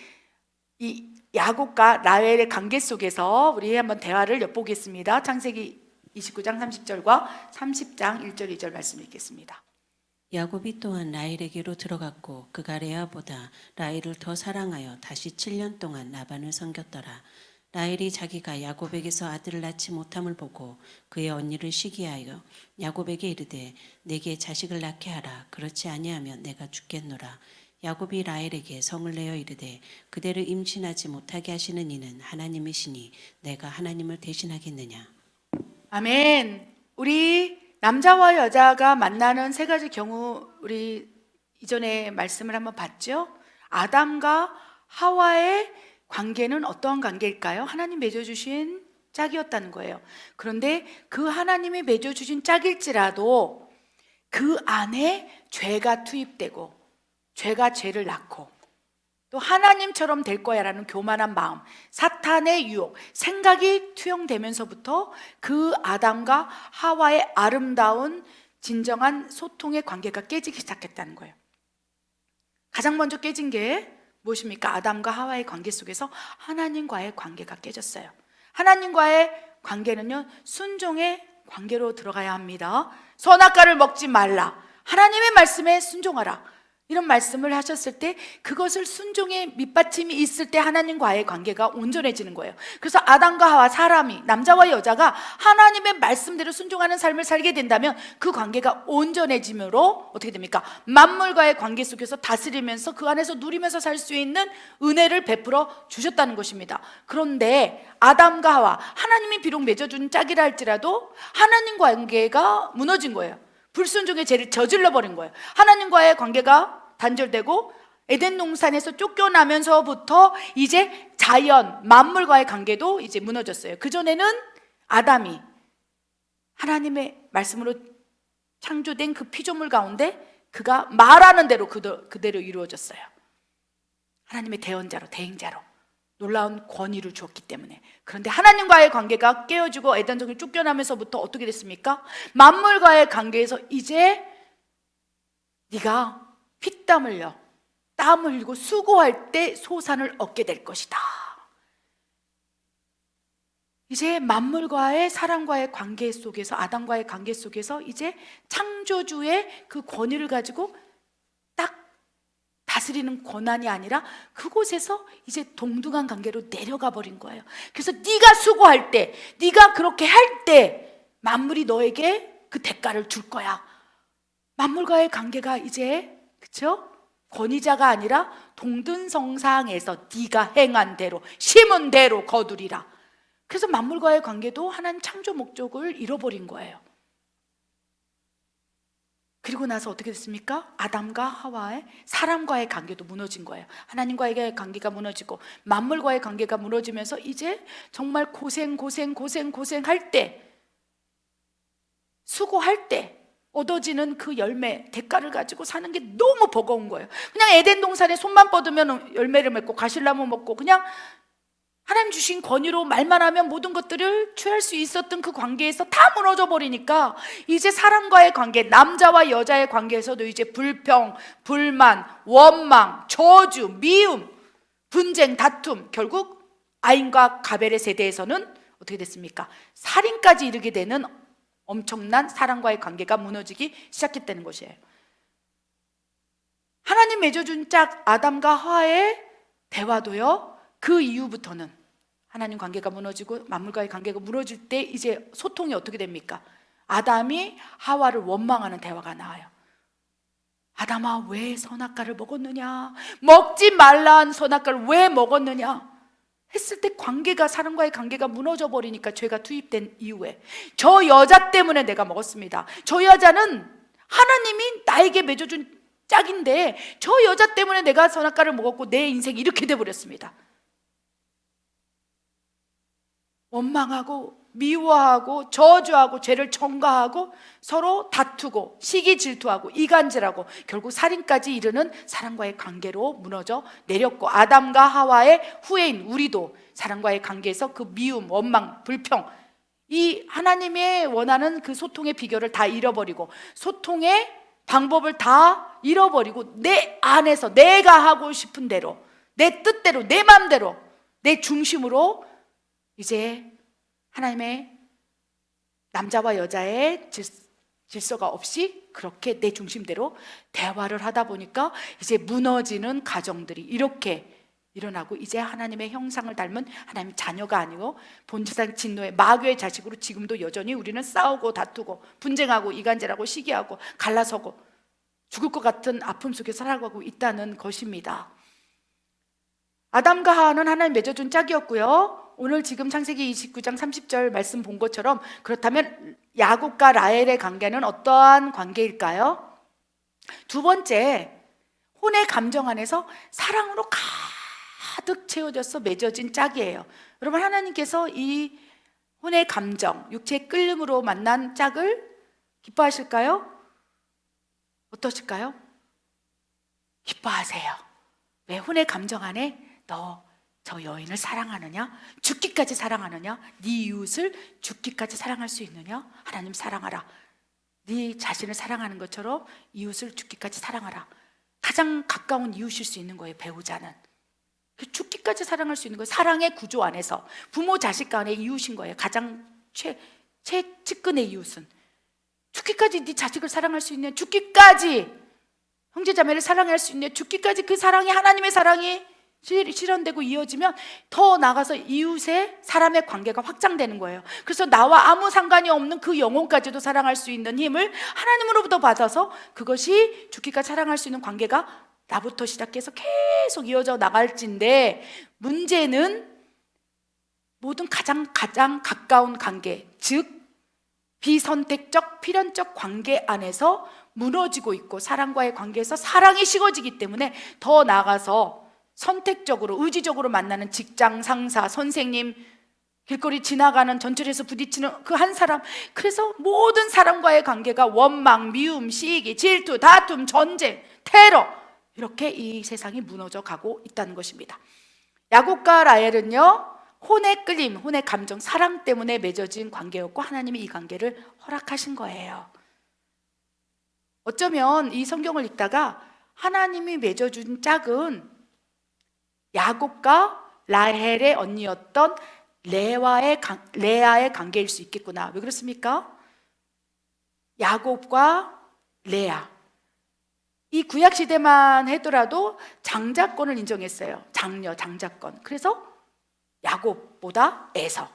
이 야곱과 라헬의 관계 속에서 우리 한번 대화를 엿보겠습니다. 창세기 29장 30절과 30장 1절 2절 말씀 읽겠습니다. 야곱이 또한 라헬에게로 들어갔고 그가 레아보다 라헬을 더 사랑하여 다시 7년 동안 라반을 섬겼더라. 라헬이 자기가 야곱에게서 아들을 낳지 못함을 보고 그의 언니를 시기하여 야곱에게 이르되 내게 자식을 낳게 하라. 그렇지 아니하면 내가 죽겠노라. 야곱이 라헬에게 성을 내어 이르되 그대를 임신하지 못하게 하시는 이는 하나님이시니 내가 하나님을 대신하겠느냐. 아멘. 우리 남자와 여자가 만나는 세 가지 경우 우리 이전에 말씀을 한번 봤죠. 아담과 하와의 관계는 어떠한 관계일까요? 하나님 맺어주신 짝이었다는 거예요. 그런데 그 하나님이 맺어주신 짝일지라도 그 안에 죄가 투입되고 죄가 죄를 낳고 또 하나님처럼 될 거야 라는 교만한 마음, 사탄의 유혹, 생각이 투영되면서부터 그 아담과 하와의 아름다운 진정한 소통의 관계가 깨지기 시작했다는 거예요. 가장 먼저 깨진 게 무엇입니까? 아담과 하와의 관계 속에서 하나님과의 관계가 깨졌어요. 하나님과의 관계는요, 순종의 관계로 들어가야 합니다. 선악과를 먹지 말라, 하나님의 말씀에 순종하라, 이런 말씀을 하셨을 때 그것을 순종의 밑받침이 있을 때 하나님과의 관계가 온전해지는 거예요. 그래서 아담과 하와, 사람이, 남자와 여자가 하나님의 말씀대로 순종하는 삶을 살게 된다면 그 관계가 온전해짐으로 어떻게 됩니까? 만물과의 관계 속에서 다스리면서 그 안에서 누리면서 살 수 있는 은혜를 베풀어 주셨다는 것입니다. 그런데 아담과 하와, 하나님이 비록 맺어준 짝이라 할지라도 하나님과의 관계가 무너진 거예요. 불순종의 죄를 저질러 버린 거예요. 하나님과의 관계가 단절되고 에덴 동산에서 쫓겨나면서부터 이제 자연, 만물과의 관계도 이제 무너졌어요. 그전에는 아담이 하나님의 말씀으로 창조된 그 피조물 가운데 그가 말하는 대로 그대로 이루어졌어요. 하나님의 대언자로, 대행자로 놀라운 권위를 주었기 때문에. 그런데 하나님과의 관계가 깨어지고 에덴 동산에 쫓겨나면서부터 어떻게 됐습니까? 만물과의 관계에서 이제 네가 피땀 흘려 땀 흘리고 수고할 때 소산을 얻게 될 것이다. 이제 만물과의 사람과의 관계 속에서, 아담과의 관계 속에서 이제 창조주의 그 권위를 가지고 딱 다스리는 권한이 아니라 그곳에서 이제 동등한 관계로 내려가 버린 거예요. 그래서 네가 수고할 때, 네가 그렇게 할 때 만물이 너에게 그 대가를 줄 거야. 만물과의 관계가 이제, 그렇죠? 권위자가 아니라 동등성상에서 네가 행한 대로, 심은 대로 거두리라. 그래서 만물과의 관계도 하나님 창조 목적을 잃어버린 거예요. 그리고 나서 어떻게 됐습니까? 아담과 하와의 사람과의 관계도 무너진 거예요. 하나님과의 관계가 무너지고 만물과의 관계가 무너지면서 이제 정말 고생할 때, 수고할 때 얻어지는 그 열매, 대가를 가지고 사는 게 너무 버거운 거예요. 그냥 에덴 동산에 손만 뻗으면 열매를 맺고 가실나무 먹고 그냥 하나님 주신 권위로 말만 하면 모든 것들을 취할 수 있었던 그 관계에서 다 무너져 버리니까 이제 사람과의 관계, 남자와 여자의 관계에서도 이제 불평, 불만, 원망, 저주, 미움, 분쟁, 다툼, 결국 아인과 가벨의 세대에서는 어떻게 됐습니까? 살인까지 이르게 되는 엄청난 사랑과의 관계가 무너지기 시작했다는 것이에요. 하나님 맺어준 짝 아담과 하와의 대화도요, 그 이후부터는 하나님 관계가 무너지고 만물과의 관계가 무너질 때 이제 소통이 어떻게 됩니까? 아담이 하와를 원망하는 대화가 나와요. 아담아, 왜 선악과를 먹었느냐? 먹지 말란 선악과를 왜 먹었느냐? 했을 때 관계가, 사람과의 관계가 무너져 버리니까, 죄가 투입된 이후에 저 여자 때문에 내가 먹었습니다. 저 여자는 하나님이 나에게 맺어준 짝인데 저 여자 때문에 내가 선악과를 먹었고 내 인생이 이렇게 돼버렸습니다. 원망하고 미워하고 저주하고 죄를 청가하고 서로 다투고 시기 질투하고 이간질하고 결국 살인까지 이르는 사람과의 관계로 무너져 내렸고, 아담과 하와의 후예인 우리도 사람과의 관계에서 그 미움, 원망, 불평, 이 하나님의 원하는 그 소통의 비결을 다 잃어버리고 소통의 방법을 다 잃어버리고 내 안에서 내가 하고 싶은 대로, 내 뜻대로, 내 마음대로, 내 중심으로 이제 하나님의 남자와 여자의 질서가 없이 그렇게 내 중심대로 대화를 하다 보니까 이제 무너지는 가정들이 이렇게 일어나고, 이제 하나님의 형상을 닮은 하나님 자녀가 아니고 본질상 진노의 마귀의 자식으로 지금도 여전히 우리는 싸우고 다투고 분쟁하고 이간질하고 시기하고 갈라서고 죽을 것 같은 아픔 속에 살아가고 있다는 것입니다. 아담과 하와는 하나님 맺어준 짝이었고요. 오늘 지금 창세기 29장 30절 말씀 본 것처럼, 그렇다면 야곱과 라헬의 관계는 어떠한 관계일까요? 두 번째, 혼의 감정 안에서 사랑으로 가득 채워져서 맺어진 짝이에요. 여러분, 하나님께서 이 혼의 감정, 육체의 끌림으로 만난 짝을 기뻐하실까요? 어떠실까요? 기뻐하세요. 왜? 혼의 감정 안에 너 저 여인을 사랑하느냐? 죽기까지 사랑하느냐? 네 이웃을 죽기까지 사랑할 수 있느냐? 하나님 사랑하라. 네 자신을 사랑하는 것처럼 이웃을 죽기까지 사랑하라. 가장 가까운 이웃일 수 있는 거예요, 배우자는. 죽기까지 사랑할 수 있는 거예요. 사랑의 구조 안에서 부모 자식 간의 이웃인 거예요. 가장 최측근의 이웃은 죽기까지 네 자식을 사랑할 수 있냐? 죽기까지 형제자매를 사랑할 수 있냐? 죽기까지 그 사랑이, 하나님의 사랑이 실현되고 이어지면 더 나아가서 이웃의 사람의 관계가 확장되는 거예요. 그래서 나와 아무 상관이 없는 그 영혼까지도 사랑할 수 있는 힘을 하나님으로부터 받아서 그것이 죽기까지 사랑할 수 있는 관계가 나부터 시작해서 계속 이어져 나갈진데, 문제는 모든 가장 가까운 관계, 즉 비선택적 필연적 관계 안에서 무너지고 있고, 사랑과의 관계에서 사랑이 식어지기 때문에 더 나아가서 선택적으로 의지적으로 만나는 직장 상사, 선생님, 길거리 지나가는 전철에서 부딪히는 그 한 사람, 그래서 모든 사람과의 관계가 원망, 미움, 시기, 질투, 다툼, 전쟁, 테러, 이렇게 이 세상이 무너져 가고 있다는 것입니다. 야곱과 라헬은요, 혼의 끌림, 혼의 감정, 사랑 때문에 맺어진 관계였고 하나님이 이 관계를 허락하신 거예요. 어쩌면 이 성경을 읽다가 하나님이 맺어준 짝은 야곱과 라헬의 언니였던 레아의 관계일 수 있겠구나. 왜 그렇습니까? 야곱과 레아, 이 구약시대만 하더라도 장자권을 인정했어요. 장자권. 그래서 야곱보다 에서,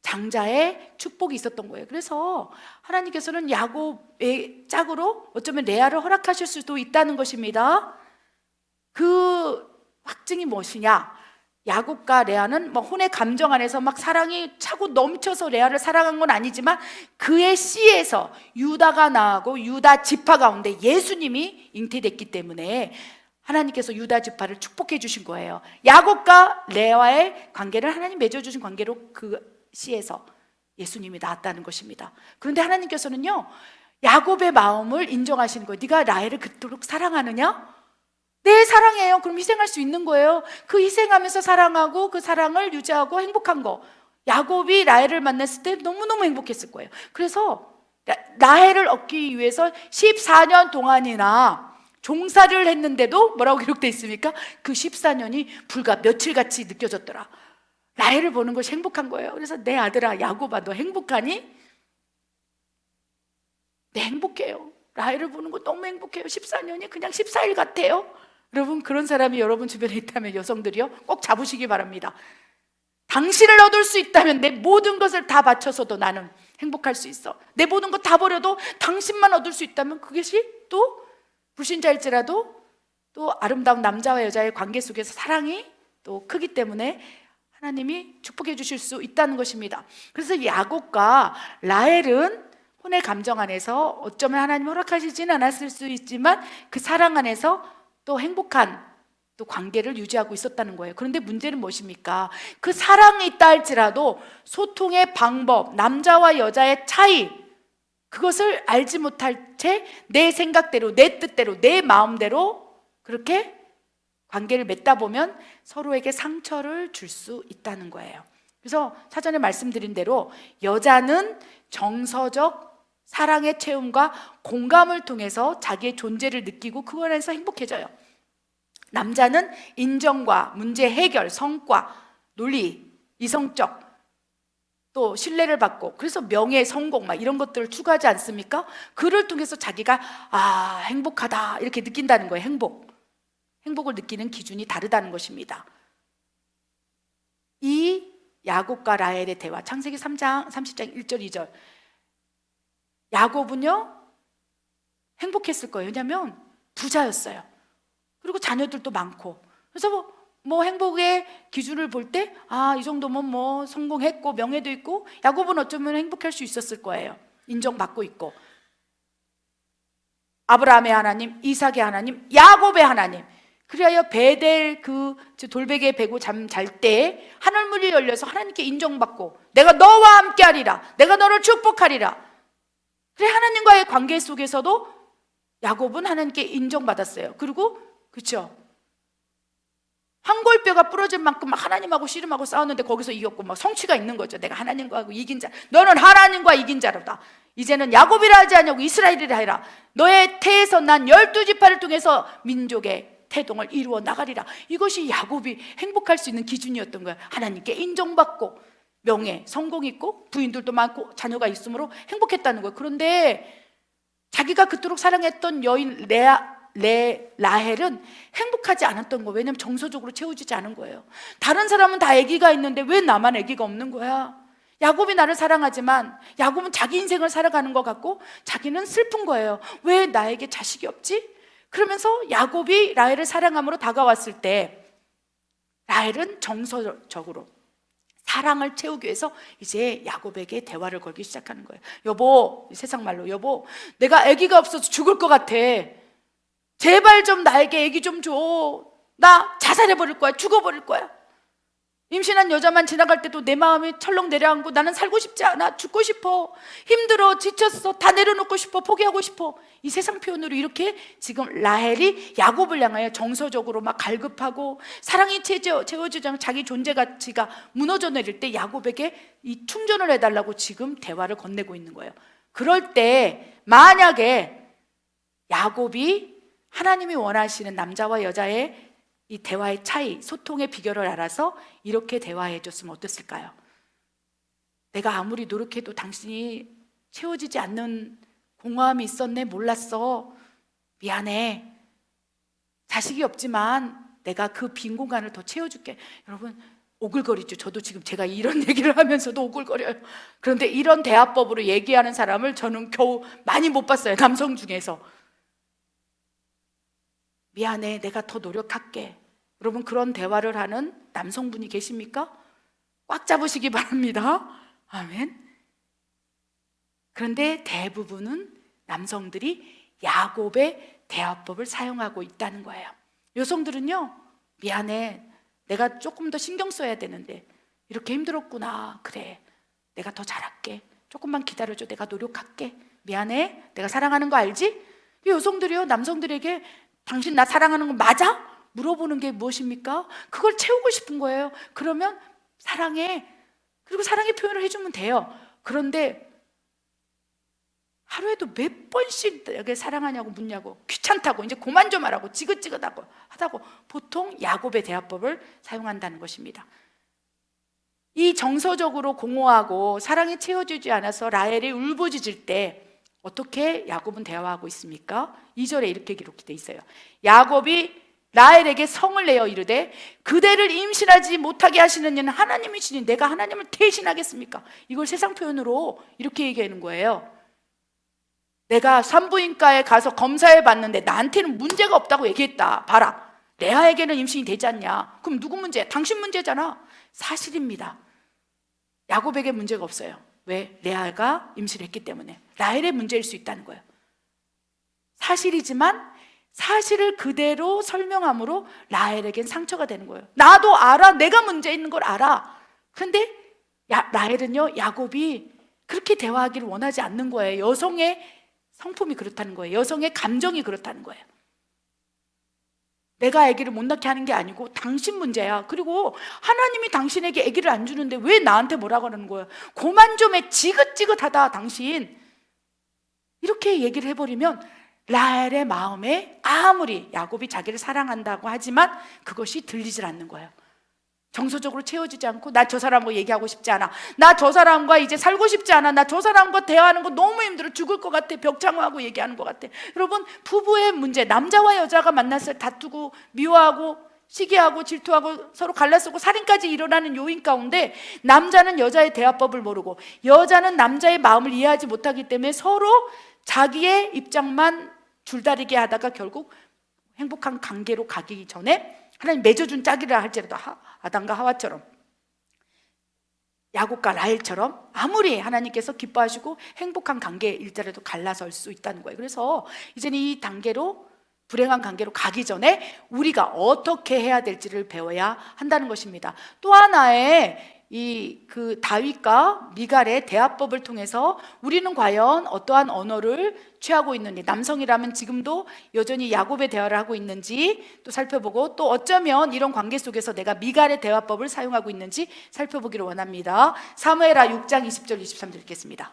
장자의 축복이 있었던 거예요. 그래서 하나님께서는 야곱의 짝으로 어쩌면 레아를 허락하실 수도 있다는 것입니다. 그 확증이 무엇이냐? 야곱과 레아는 혼의 감정 안에서 막 사랑이 차고 넘쳐서 레아를 사랑한 건 아니지만, 그의 씨에서 유다가 나오고 유다 지파 가운데 예수님이 잉태됐기 때문에 하나님께서 유다 지파를 축복해 주신 거예요. 야곱과 레아의 관계를 하나님 맺어주신 관계로 그 씨에서 예수님이 나왔다는 것입니다. 그런데 하나님께서는요, 야곱의 마음을 인정하시는 거예요. 네가 라헬을 그토록 사랑하느냐? 네, 사랑해요. 그럼 희생할 수 있는 거예요. 그 희생하면서 사랑하고 그 사랑을 유지하고 행복한 거, 야곱이 라헬을 만났을 때 너무너무 행복했을 거예요. 그래서 라헬을 얻기 위해서 14년 동안이나 종살이를 했는데도 뭐라고 기록되어 있습니까? 그 14년이 불과 며칠같이 느껴졌더라. 라헬을 보는 것이 행복한 거예요. 그래서 내 아들아 야곱아 너 행복하니? 네 행복해요. 라헬을 보는 거 너무 행복해요. 14년이 그냥 14일 같아요. 여러분 그런 사람이 여러분 주변에 있다면 여성들이요 꼭 잡으시기 바랍니다. 당신을 얻을 수 있다면 내 모든 것을 다 바쳐서도 나는 행복할 수 있어. 내 모든 것 다 버려도 당신만 얻을 수 있다면 그것이 또 불신자일지라도 또 아름다운 남자와 여자의 관계 속에서 사랑이 또 크기 때문에 하나님이 축복해 주실 수 있다는 것입니다. 그래서 야곱과 라헬은 혼의 감정 안에서 어쩌면 하나님 허락하시지는 않았을 수 있지만 그 사랑 안에서 또 행복한 또 관계를 유지하고 있었다는 거예요. 그런데 문제는 무엇입니까? 그 사랑이 있다 할지라도 소통의 방법, 남자와 여자의 차이, 그것을 알지 못할 채 내 생각대로, 내 뜻대로, 내 마음대로 그렇게 관계를 맺다 보면 서로에게 상처를 줄 수 있다는 거예요. 그래서 사전에 말씀드린 대로 여자는 정서적 사랑의 체험과 공감을 통해서 자기의 존재를 느끼고 그걸 해서 행복해져요. 남자는 인정과 문제 해결, 성과, 논리, 이성적 또 신뢰를 받고 그래서 명예, 성공 막 이런 것들을 추구하지 않습니까? 그를 통해서 자기가 행복하다 이렇게 느낀다는 거예요. 행복을 느끼는 기준이 다르다는 것입니다. 이 야곱과 라헬의 대화 창세기 3장 30장 1절 2절 야곱은요 행복했을 거예요. 왜냐하면 부자였어요. 그리고 자녀들도 많고 그래서 뭐 행복의 기준을 볼 때 이 정도면 뭐 성공했고 명예도 있고 야곱은 어쩌면 행복할 수 있었을 거예요. 인정받고 있고 아브라함의 하나님, 이삭의 하나님, 야곱의 하나님 그리하여 베델 그 돌베개에 베고 잠 잘 때 하늘문이 열려서 하나님께 인정받고 내가 너와 함께하리라 내가 너를 축복하리라 그래 하나님과의 관계 속에서도 야곱은 하나님께 인정받았어요. 그리고 그렇죠 한골뼈가 부러질 만큼 막 하나님하고 씨름하고 싸웠는데 거기서 이겼고 막 성취가 있는 거죠. 내가 하나님과 이긴 자 너는 하나님과 이긴 자로다. 이제는 야곱이라 하지 아니하고 이스라엘이라 해라. 너의 태에서 난 12지파를 통해서 민족의 태동을 이루어 나가리라. 이것이 야곱이 행복할 수 있는 기준이었던 거예요. 하나님께 인정받고 명예, 성공 있고 부인들도 많고 자녀가 있으므로 행복했다는 거예요. 그런데 자기가 그토록 사랑했던 여인 라헬은 행복하지 않았던 거예요. 왜냐하면 정서적으로 채워지지 않은 거예요. 다른 사람은 다 아기가 있는데 왜 나만 아기가 없는 거야? 야곱이 나를 사랑하지만 야곱은 자기 인생을 살아가는 것 같고 자기는 슬픈 거예요. 왜 나에게 자식이 없지? 그러면서 야곱이 라헬을 사랑함으로 다가왔을 때 라헬은 정서적으로 사랑을 채우기 위해서 이제 야곱에게 대화를 걸기 시작하는 거예요. 여보, 세상 말로 여보, 내가 아기가 없어서 죽을 것 같아. 제발 좀 나에게 아기 좀 줘. 나 자살해버릴 거야. 죽어버릴 거야. 임신한 여자만 지나갈 때도 내 마음이 철렁 내려앉고 나는 살고 싶지 않아. 죽고 싶어. 힘들어. 지쳤어. 다 내려놓고 싶어. 포기하고 싶어. 이 세상 표현으로 이렇게 지금 라헬이 야곱을 향하여 정서적으로 막 갈급하고 사랑이 채워지지 않고 자기 존재 가치가 무너져 내릴 때 야곱에게 이 충전을 해달라고 지금 대화를 건네고 있는 거예요. 그럴 때 만약에 야곱이 하나님이 원하시는 남자와 여자의 이 대화의 차이, 소통의 비결을 알아서 이렇게 대화해 줬으면 어땠을까요? 내가 아무리 노력해도 당신이 채워지지 않는 공허함이 있었네. 몰랐어. 미안해. 자식이 없지만 내가 그 빈 공간을 더 채워줄게. 여러분 오글거리죠. 저도 지금 제가 이런 얘기를 하면서도 오글거려요. 그런데 이런 대화법으로 얘기하는 사람을 저는 겨우 많이 못 봤어요. 남성 중에서. 미안해. 내가 더 노력할게. 여러분 그런 대화를 하는 남성분이 계십니까? 꽉 잡으시기 바랍니다. 아멘. 그런데 대부분은 남성들이 야곱의 대화법을 사용하고 있다는 거예요. 여성들은요, 미안해. 내가 조금 더 신경 써야 되는데 이렇게 힘들었구나. 그래. 내가 더 잘할게. 조금만 기다려줘. 내가 노력할게. 미안해. 내가 사랑하는 거 알지? 여성들이요, 남성들에게 당신 나 사랑하는 거 맞아? 물어보는 게 무엇입니까? 그걸 채우고 싶은 거예요. 그러면 사랑해. 그리고 사랑의 표현을 해주면 돼요. 그런데 하루에도 몇 번씩 내가 사랑하냐고 묻냐고 귀찮다고 이제 그만 좀 하라고 지긋지긋하고 하다고 보통 야곱의 대화법을 사용한다는 것입니다. 이 정서적으로 공허하고 사랑이 채워지지 않아서 라헬이 울부짖을 때 어떻게 야곱은 대화하고 있습니까? 2절에 이렇게 기록되어 있어요. 야곱이 라헬에게 성을 내어 이르되 그대를 임신하지 못하게 하시는 이는 하나님이시니 내가 하나님을 대신하겠습니까? 이걸 세상 표현으로 이렇게 얘기하는 거예요. 내가 산부인과에 가서 검사해 봤는데 나한테는 문제가 없다고 얘기했다. 봐라, 레아에게는 임신이 되지 않냐? 그럼 누구 문제야? 당신 문제잖아. 사실입니다. 야곱에게 문제가 없어요. 왜? 레아가 임신했기 때문에. 라헬의 문제일 수 있다는 거예요. 사실이지만 사실을 그대로 설명함으로 라헬에겐 상처가 되는 거예요. 나도 알아. 내가 문제 있는 걸 알아. 근데 라헬은요, 야곱이 그렇게 대화하기를 원하지 않는 거예요. 여성의 성품이 그렇다는 거예요. 여성의 감정이 그렇다는 거예요. 내가 아기를 못 낳게 하는 게 아니고 당신 문제야. 그리고 하나님이 당신에게 아기를 안 주는데 왜 나한테 뭐라고 하는 거예요? 고만 좀 해. 지긋지긋하다 당신. 이렇게 얘기를 해버리면 라헬의 마음에 아무리 야곱이 자기를 사랑한다고 하지만 그것이 들리질 않는 거예요. 정서적으로 채워지지 않고 나 저 사람과 얘기하고 싶지 않아. 나 저 사람과 이제 살고 싶지 않아. 나 저 사람과 대화하는 거 너무 힘들어. 죽을 것 같아. 벽장하고 얘기하는 것 같아. 여러분, 부부의 문제, 남자와 여자가 만났을 때 다투고 미워하고 시기하고 질투하고 서로 갈라서고 살인까지 일어나는 요인 가운데 남자는 여자의 대화법을 모르고 여자는 남자의 마음을 이해하지 못하기 때문에 서로 자기의 입장만 줄다리기 하다가 결국 행복한 관계로 가기 전에 하나님 맺어준 짝이라 할지라도 아담과 하와처럼, 야곱과 라헬처럼 아무리 하나님께서 기뻐하시고 행복한 관계일지라도 갈라설 수 있다는 거예요. 그래서 이제는 이 단계로, 불행한 관계로 가기 전에 우리가 어떻게 해야 될지를 배워야 한다는 것입니다. 또 하나의 그 다윗과 미갈의 대화법을 통해서 우리는 과연 어떠한 언어를 취하고 있는지, 남성이라면 지금도 여전히 야곱의 대화를 하고 있는지 또 살펴보고, 또 어쩌면 이런 관계 속에서 내가 미갈의 대화법을 사용하고 있는지 살펴보기를 원합니다. 사무엘하 6장 20절 23절 읽겠습니다.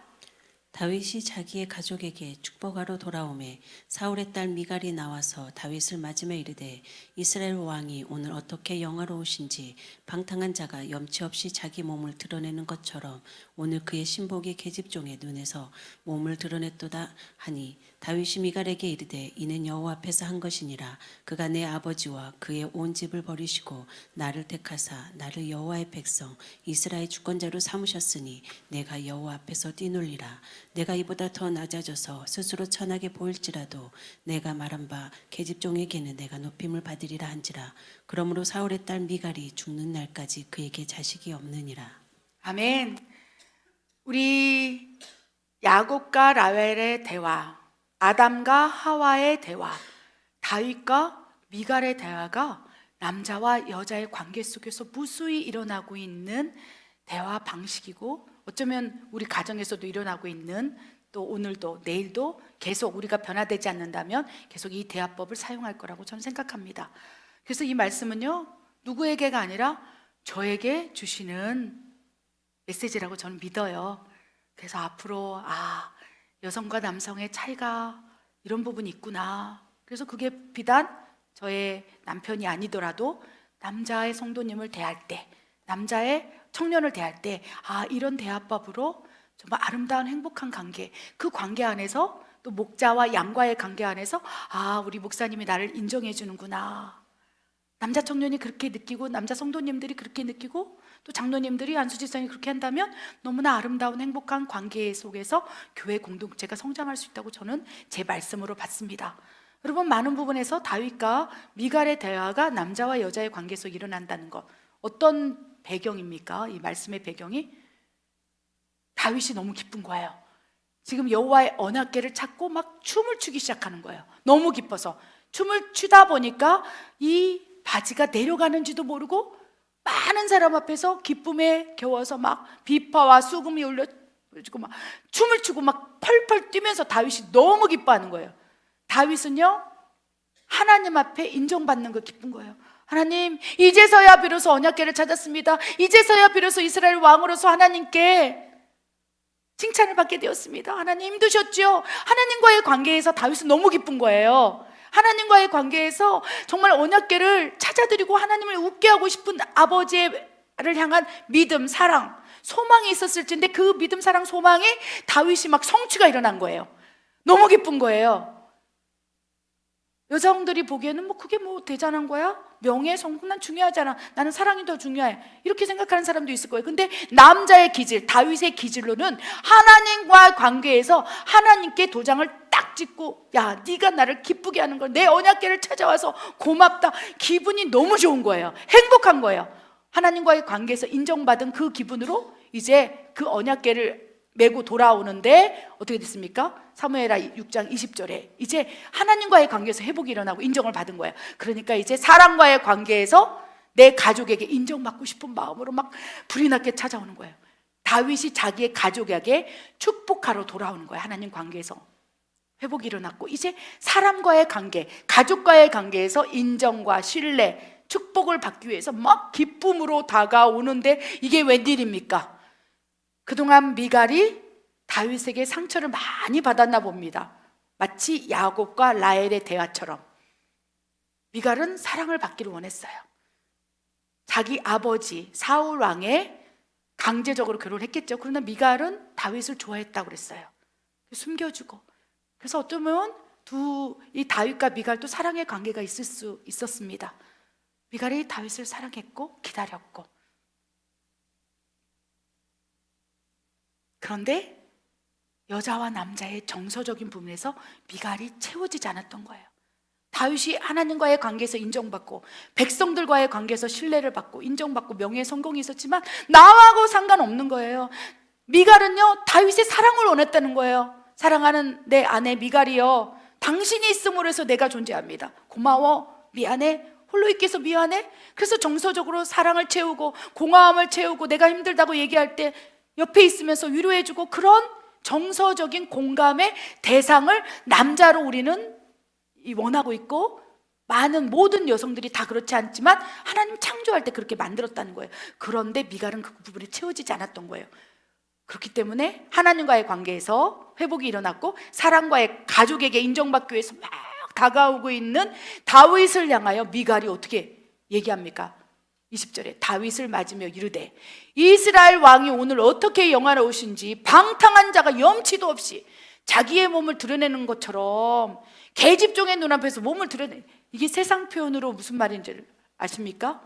다윗이 자기의 가족에게 축복하러 돌아오매 사울의 딸 미갈이 나와서 다윗을 맞으며 이르되 이스라엘 왕이 오늘 어떻게 영화로우신지 방탕한 자가 염치 없이 자기 몸을 드러내는 것처럼 오늘 그의 신복이 계집종의 눈에서 몸을 드러냈도다 하니 다윗이 미갈에게 이르되 이는 여호와 앞에서 한 것이니라. 그가 내 아버지와 그의 온 집을 버리시고 나를 택하사 나를 여호와의 백성 이스라엘 주권자로 삼으셨으니 내가 여호와 앞에서 뛰놀리라. 내가 이보다 더 낮아져서 스스로 천하게 보일지라도 내가 말한 바 계집종에게는 내가 높임을 받으리라 한지라. 그러므로 사울의 딸 미갈이 죽는 날까지 그에게 자식이 없느니라. 아멘. 우리 야곱과 라헬의 대화, 아담과 하와의 대화, 다윗과 미갈의 대화가 남자와 여자의 관계 속에서 무수히 일어나고 있는 대화 방식이고, 어쩌면 우리 가정에서도 일어나고 있는, 또 오늘도 내일도 계속 우리가 변화되지 않는다면 계속 이 대화법을 사용할 거라고 저는 생각합니다. 그래서 이 말씀은요, 누구에게가 아니라 저에게 주시는 메시지라고 저는 믿어요. 그래서 앞으로 여성과 남성의 차이가 이런 부분이 있구나. 그래서 그게 비단 저의 남편이 아니더라도 남자의 성도님을 대할 때, 남자의 청년을 대할 때 이런 대화법으로 정말 아름다운 행복한 관계, 그 관계 안에서 또 목자와 양과의 관계 안에서 우리 목사님이 나를 인정해 주는구나. 남자 청년이 그렇게 느끼고 남자 성도님들이 그렇게 느끼고 또 장로님들이 안수지사님이 그렇게 한다면 너무나 아름다운 행복한 관계 속에서 교회 공동체가 성장할 수 있다고 저는 제 말씀으로 봤습니다. 여러분, 많은 부분에서 다윗과 미갈의 대화가 남자와 여자의 관계 속에 일어난다는 것, 어떤 배경입니까? 이 말씀의 배경이 다윗이 너무 기쁜 거예요. 지금 여호와의 언약궤를 찾고 막 춤을 추기 시작하는 거예요. 너무 기뻐서 춤을 추다 보니까 이 바지가 내려가는지도 모르고 많은 사람 앞에서 기쁨에 겨워서 막 비파와 수금이 올려지고 막 춤을 추고 막 펄펄 뛰면서 다윗이 너무 기뻐하는 거예요. 다윗은요, 하나님 앞에 인정받는 거 기쁜 거예요. 하나님, 이제서야 비로소 언약궤를 찾았습니다. 이제서야 비로소 이스라엘 왕으로서 하나님께 칭찬을 받게 되었습니다. 하나님 힘드셨죠? 하나님과의 관계에서 다윗은 너무 기쁜 거예요. 하나님과의 관계에서 정말 언약궤를 찾아드리고 하나님을 웃게 하고 싶은 아버지의 향한 믿음, 사랑, 소망이 있었을 텐데 그 믿음, 사랑, 소망에 다윗이 막 성취가 일어난 거예요. 너무 기쁜 거예요. 여성들이 보기에는 뭐 그게 뭐 대단한 거야? 명예, 성공 난 중요하잖아. 나는 사랑이 더 중요해. 이렇게 생각하는 사람도 있을 거예요. 근데 남자의 기질, 다윗의 기질로는 하나님과 관계에서 하나님께 도장을 딱 찍고, 야, 네가 나를 기쁘게 하는 걸, 내 언약궤를 찾아와서 고맙다. 기분이 너무 좋은 거예요. 행복한 거예요. 하나님과의 관계에서 인정받은 그 기분으로 이제 그 언약궤를 메고 돌아오는데 어떻게 됐습니까? 사무엘하 6장 20절에 이제 하나님과의 관계에서 회복이 일어나고 인정을 받은 거예요. 그러니까 이제 사람과의 관계에서 내 가족에게 인정받고 싶은 마음으로 막 불이 나게 찾아오는 거예요. 다윗이 자기의 가족에게 축복하러 돌아오는 거예요. 하나님 관계에서 회복이 일어났고 이제 사람과의 관계, 가족과의 관계에서 인정과 신뢰, 축복을 받기 위해서 막 기쁨으로 다가오는데 이게 웬일입니까? 그동안 미갈이 다윗에게 상처를 많이 받았나 봅니다. 마치 야곱과 라헬의 대화처럼 미갈은 사랑을 받기를 원했어요. 자기 아버지 사울 왕에 강제적으로 결혼했겠죠. 그러나 미갈은 다윗을 좋아했다고 그랬어요. 숨겨주고. 그래서 어쩌면 이 다윗과 미갈도 사랑의 관계가 있을 수 있었습니다. 미갈이 다윗을 사랑했고 기다렸고. 그런데 여자와 남자의 정서적인 부분에서 미갈이 채워지지 않았던 거예요. 다윗이 하나님과의 관계에서 인정받고 백성들과의 관계에서 신뢰를 받고 인정받고 명예 성공이 있었지만 나하고 상관없는 거예요. 미갈은요 다윗의 사랑을 원했다는 거예요. 사랑하는 내 아내 미갈이요, 당신이 있음으로 해서 내가 존재합니다. 고마워, 미안해, 홀로 있게 해서 미안해. 그래서 정서적으로 사랑을 채우고 공허함을 채우고 내가 힘들다고 얘기할 때 옆에 있으면서 위로해주고, 그런 정서적인 공감의 대상을 남자로 우리는 원하고 있고, 많은 모든 여성들이 다 그렇지 않지만 하나님 창조할 때 그렇게 만들었다는 거예요. 그런데 미갈은 그 부분이 채워지지 않았던 거예요. 그렇기 때문에 하나님과의 관계에서 회복이 일어났고 사랑과의 가족에게 인정받기 위해서 막 다가오고 있는 다윗을 향하여 미갈이 어떻게 얘기합니까? 20절에 다윗을 맞으며 이르되 이스라엘 왕이 오늘 어떻게 영화로우신지 방탕한 자가 염치도 없이 자기의 몸을 드러내는 것처럼 계집종의 눈앞에서 몸을 드러내. 이게 세상 표현으로 무슨 말인지 아십니까?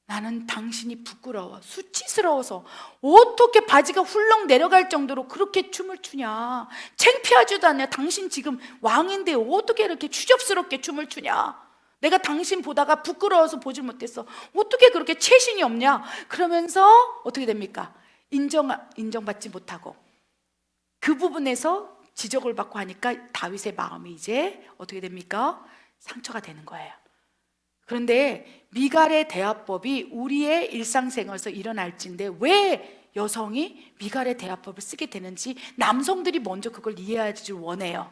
나는 당신이 부끄러워, 수치스러워서 어떻게 바지가 훌렁 내려갈 정도로 그렇게 춤을 추냐, 창피하지도 않냐, 당신 지금 왕인데 어떻게 이렇게 추접스럽게 춤을 추냐, 내가 당신 보다가 부끄러워서 보질 못했어, 어떻게 그렇게 체신이 없냐. 그러면서 어떻게 됩니까? 인정받지 못하고 그 부분에서 지적을 받고 하니까 다윗의 마음이 이제 어떻게 됩니까? 상처가 되는 거예요. 그런데 미갈의 대화법이 우리의 일상생활에서 일어날진데 왜 여성이 미갈의 대화법을 쓰게 되는지 남성들이 먼저 그걸 이해하지 원해요.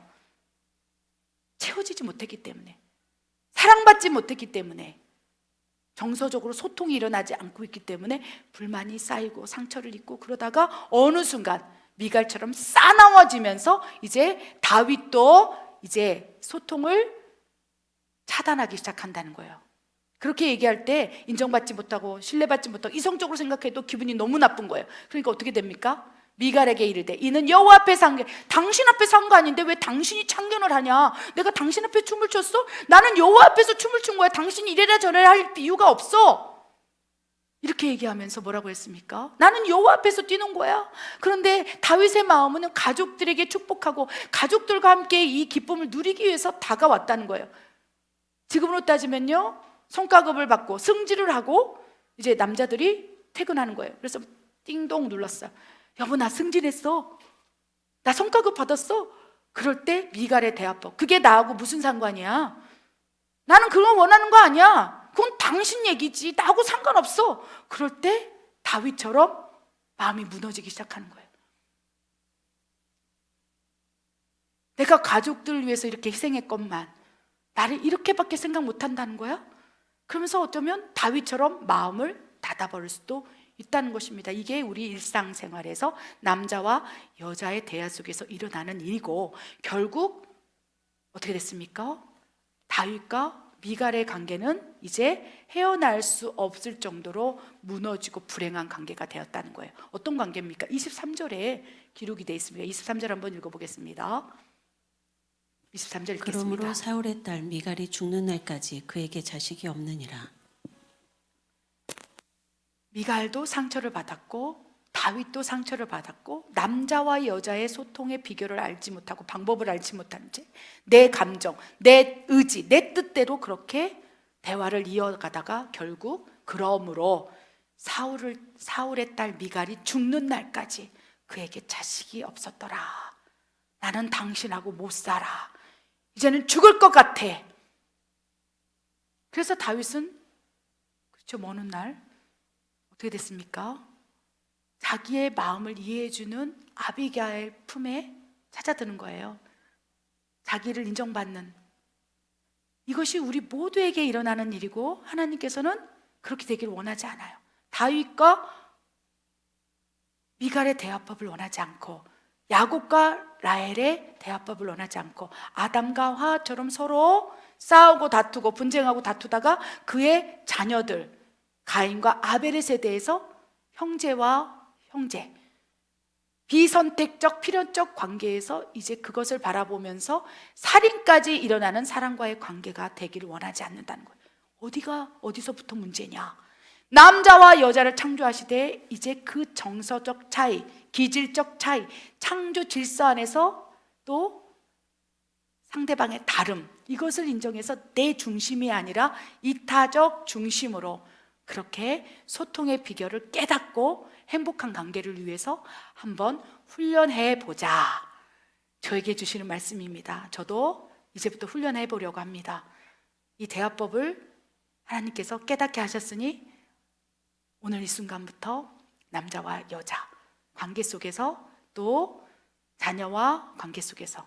채워지지 못했기 때문에, 사랑받지 못했기 때문에, 정서적으로 소통이 일어나지 않고 있기 때문에 불만이 쌓이고 상처를 입고, 그러다가 어느 순간 미갈처럼 싸나워지면서 이제 다윗도 이제 소통을 차단하기 시작한다는 거예요. 그렇게 얘기할 때 인정받지 못하고 신뢰받지 못하고 이성적으로 생각해도 기분이 너무 나쁜 거예요. 그러니까 어떻게 됩니까? 미갈에게 이르되 이는 여호와 앞에서 한 게, 당신 앞에서 한 거 아닌데 왜 당신이 참견을 하냐? 내가 당신 앞에 춤을 췄어? 나는 여호와 앞에서 춤을 춘 거야. 당신이 이래라 저래라 할 이유가 없어. 이렇게 얘기하면서 뭐라고 했습니까? 나는 여호와 앞에서 뛰는 거야. 그런데 다윗의 마음은 가족들에게 축복하고 가족들과 함께 이 기쁨을 누리기 위해서 다가왔다는 거예요. 지금으로 따지면요, 성과급을 받고 승진을 하고 이제 남자들이 퇴근하는 거예요. 그래서 띵동 눌렀어요. 여보, 나 승진했어, 나 성과급 받았어. 그럴 때 미갈의 대화법, 그게 나하고 무슨 상관이야? 나는 그거 원하는 거 아니야. 그건 당신 얘기지, 나하고 상관없어. 그럴 때 다윗처럼 마음이 무너지기 시작하는 거예요. 내가 가족들을 위해서 이렇게 희생했건만 나를 이렇게밖에 생각 못한다는 거야? 그러면서 어쩌면 다윗처럼 마음을 닫아버릴 수도 있다는 것입니다. 이게 우리 일상생활에서 남자와 여자의 대화 속에서 일어나는 일이고, 결국 어떻게 됐습니까? 다윗과 미갈의 관계는 이제 헤어날 수 없을 정도로 무너지고 불행한 관계가 되었다는 거예요. 어떤 관계입니까? 23절에 기록이 되어 있습니다. 23절 한번 읽어보겠습니다. 23절 읽겠습니다. 그러므로 사울의 딸 미갈이 죽는 날까지 그에게 자식이 없느니라. 미갈도 상처를 받았고 다윗도 상처를 받았고 남자와 여자의 소통의 비결을 알지 못하고 방법을 알지 못한 채 내 감정, 내 의지, 내 뜻대로 그렇게 대화를 이어가다가 결국 그러므로 사울의 딸 미갈이 죽는 날까지 그에게 자식이 없었더라. 나는 당신하고 못 살아. 이제는 죽을 것 같아. 그래서 다윗은 그렇죠, 먼 날 어떻게 됐습니까? 자기의 마음을 이해해주는 아비가일 품에 찾아드는 거예요. 자기를 인정받는, 이것이 우리 모두에게 일어나는 일이고 하나님께서는 그렇게 되기를 원하지 않아요. 다윗과 미갈의 대화법을 원하지 않고 야곱과 라헬의 대화법을 원하지 않고 아담과 하와처럼 서로 싸우고 다투고 분쟁하고 다투다가 그의 자녀들 가인과 아벨의 세대에서 형제와 형제, 비선택적 필연적 관계에서 이제 그것을 바라보면서 살인까지 일어나는 사람과의 관계가 되기를 원하지 않는다는 거예요. 어디서부터 문제냐? 남자와 여자를 창조하시되 이제 그 정서적 차이, 기질적 차이, 창조 질서 안에서 또 상대방의 다름, 이것을 인정해서 내 중심이 아니라 이타적 중심으로 그렇게 소통의 비결을 깨닫고 행복한 관계를 위해서 한번 훈련해 보자. 저에게 주시는 말씀입니다. 저도 이제부터 훈련해 보려고 합니다. 이 대화법을 하나님께서 깨닫게 하셨으니 오늘 이 순간부터 남자와 여자 관계 속에서 또 자녀와 관계 속에서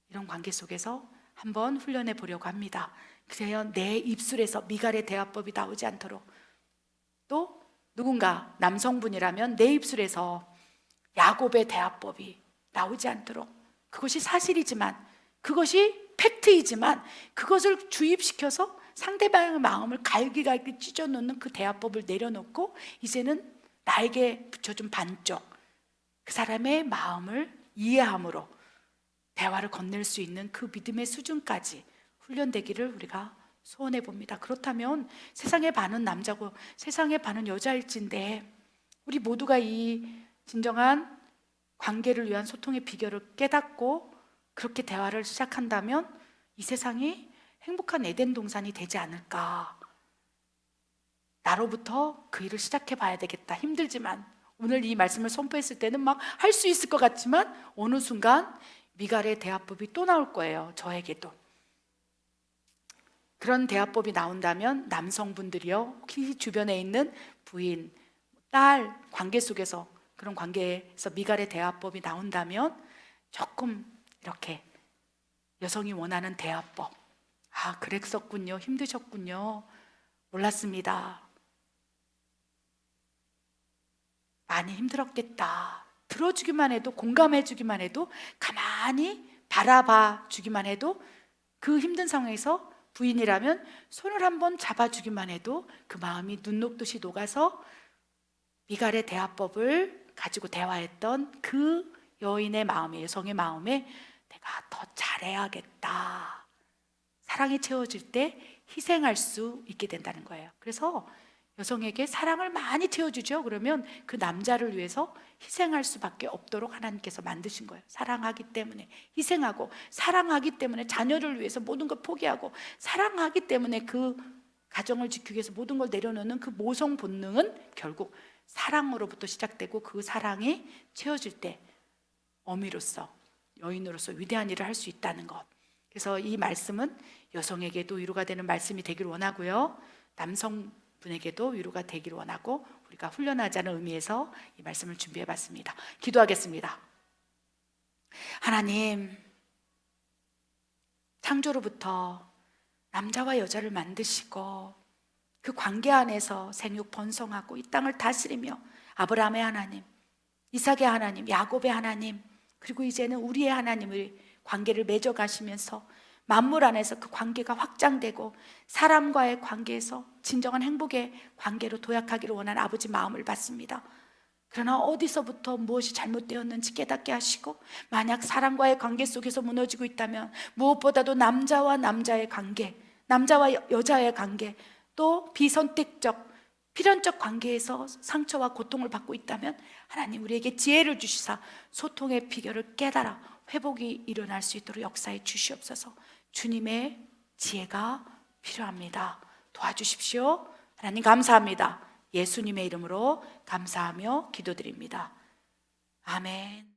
이런 관계 속에서 한번 훈련해 보려고 합니다. 그래야 내 입술에서 미갈의 대화법이 나오지 않도록, 또 누군가 남성분이라면 내 입술에서 야곱의 대화법이 나오지 않도록, 그것이 사실이지만 그것이 팩트이지만 그것을 주입시켜서 상대방의 마음을 갈기갈기 찢어놓는 그 대화법을 내려놓고 이제는 나에게 붙여준 반쪽, 그 사람의 마음을 이해함으로 대화를 건넬 수 있는 그 믿음의 수준까지 훈련되기를 우리가 소원해 봅니다. 그렇다면 세상의 반은 남자고 세상의 반은 여자일진데 우리 모두가 이 진정한 관계를 위한 소통의 비결을 깨닫고 그렇게 대화를 시작한다면 이 세상이 행복한 에덴 동산이 되지 않을까. 나로부터 그 일을 시작해 봐야 되겠다. 힘들지만 오늘 이 말씀을 선포했을 때는 막 할 수 있을 것 같지만 어느 순간 미갈의 대화법이 또 나올 거예요. 저에게도. 그런 대화법이 나온다면 남성분들이요, 혹시 주변에 있는 부인, 딸 관계 속에서 그런 관계에서 미갈의 대화법이 나온다면 조금 이렇게 여성이 원하는 대화법, 아 그랬었군요, 힘드셨군요, 몰랐습니다, 많이 힘들었겠다, 들어주기만 해도, 공감해주기만 해도, 가만히 바라봐 주기만 해도, 그 힘든 상황에서 부인이라면 손을 한번 잡아주기만 해도 그 마음이 눈 녹듯이 녹아서 미갈의 대화법을 가지고 대화했던 그 여인의 마음에, 여성의 마음에 내가 더 잘해야겠다, 사랑이 채워질 때 희생할 수 있게 된다는 거예요. 그래서 여성에게 사랑을 많이 채워주죠. 그러면 그 남자를 위해서 희생할 수밖에 없도록 하나님께서 만드신 거예요. 사랑하기 때문에 희생하고, 사랑하기 때문에 자녀를 위해서 모든 걸 포기하고, 사랑하기 때문에 그 가정을 지키기 위해서 모든 걸 내려놓는 그 모성 본능은 결국 사랑으로부터 시작되고, 그 사랑이 채워질 때 어미로서, 여인으로서 위대한 일을 할 수 있다는 것. 그래서 이 말씀은 여성에게도 위로가 되는 말씀이 되길 원하고요, 남성분에게도 위로가 되길 원하고 우리가 훈련하자는 의미에서 이 말씀을 준비해 봤습니다. 기도하겠습니다. 하나님, 창조로부터 남자와 여자를 만드시고 그 관계 안에서 생육 번성하고 이 땅을 다스리며 아브라함의 하나님, 이삭의 하나님, 야곱의 하나님, 그리고 이제는 우리의 하나님을 관계를 맺어 가시면서 만물 안에서 그 관계가 확장되고 사람과의 관계에서 진정한 행복의 관계로 도약하기를 원하는 아버지 마음을 받습니다. 그러나 어디서부터 무엇이 잘못되었는지 깨닫게 하시고, 만약 사람과의 관계 속에서 무너지고 있다면 무엇보다도 남자와 남자의 관계, 남자와 여자의 관계, 또 비선택적 필연적 관계에서 상처와 고통을 받고 있다면 하나님 우리에게 지혜를 주시사 소통의 비결을 깨달아 회복이 일어날 수 있도록 역사해 주시옵소서. 주님의 지혜가 필요합니다. 도와주십시오. 하나님 감사합니다. 예수님의 이름으로 감사하며 기도드립니다. 아멘.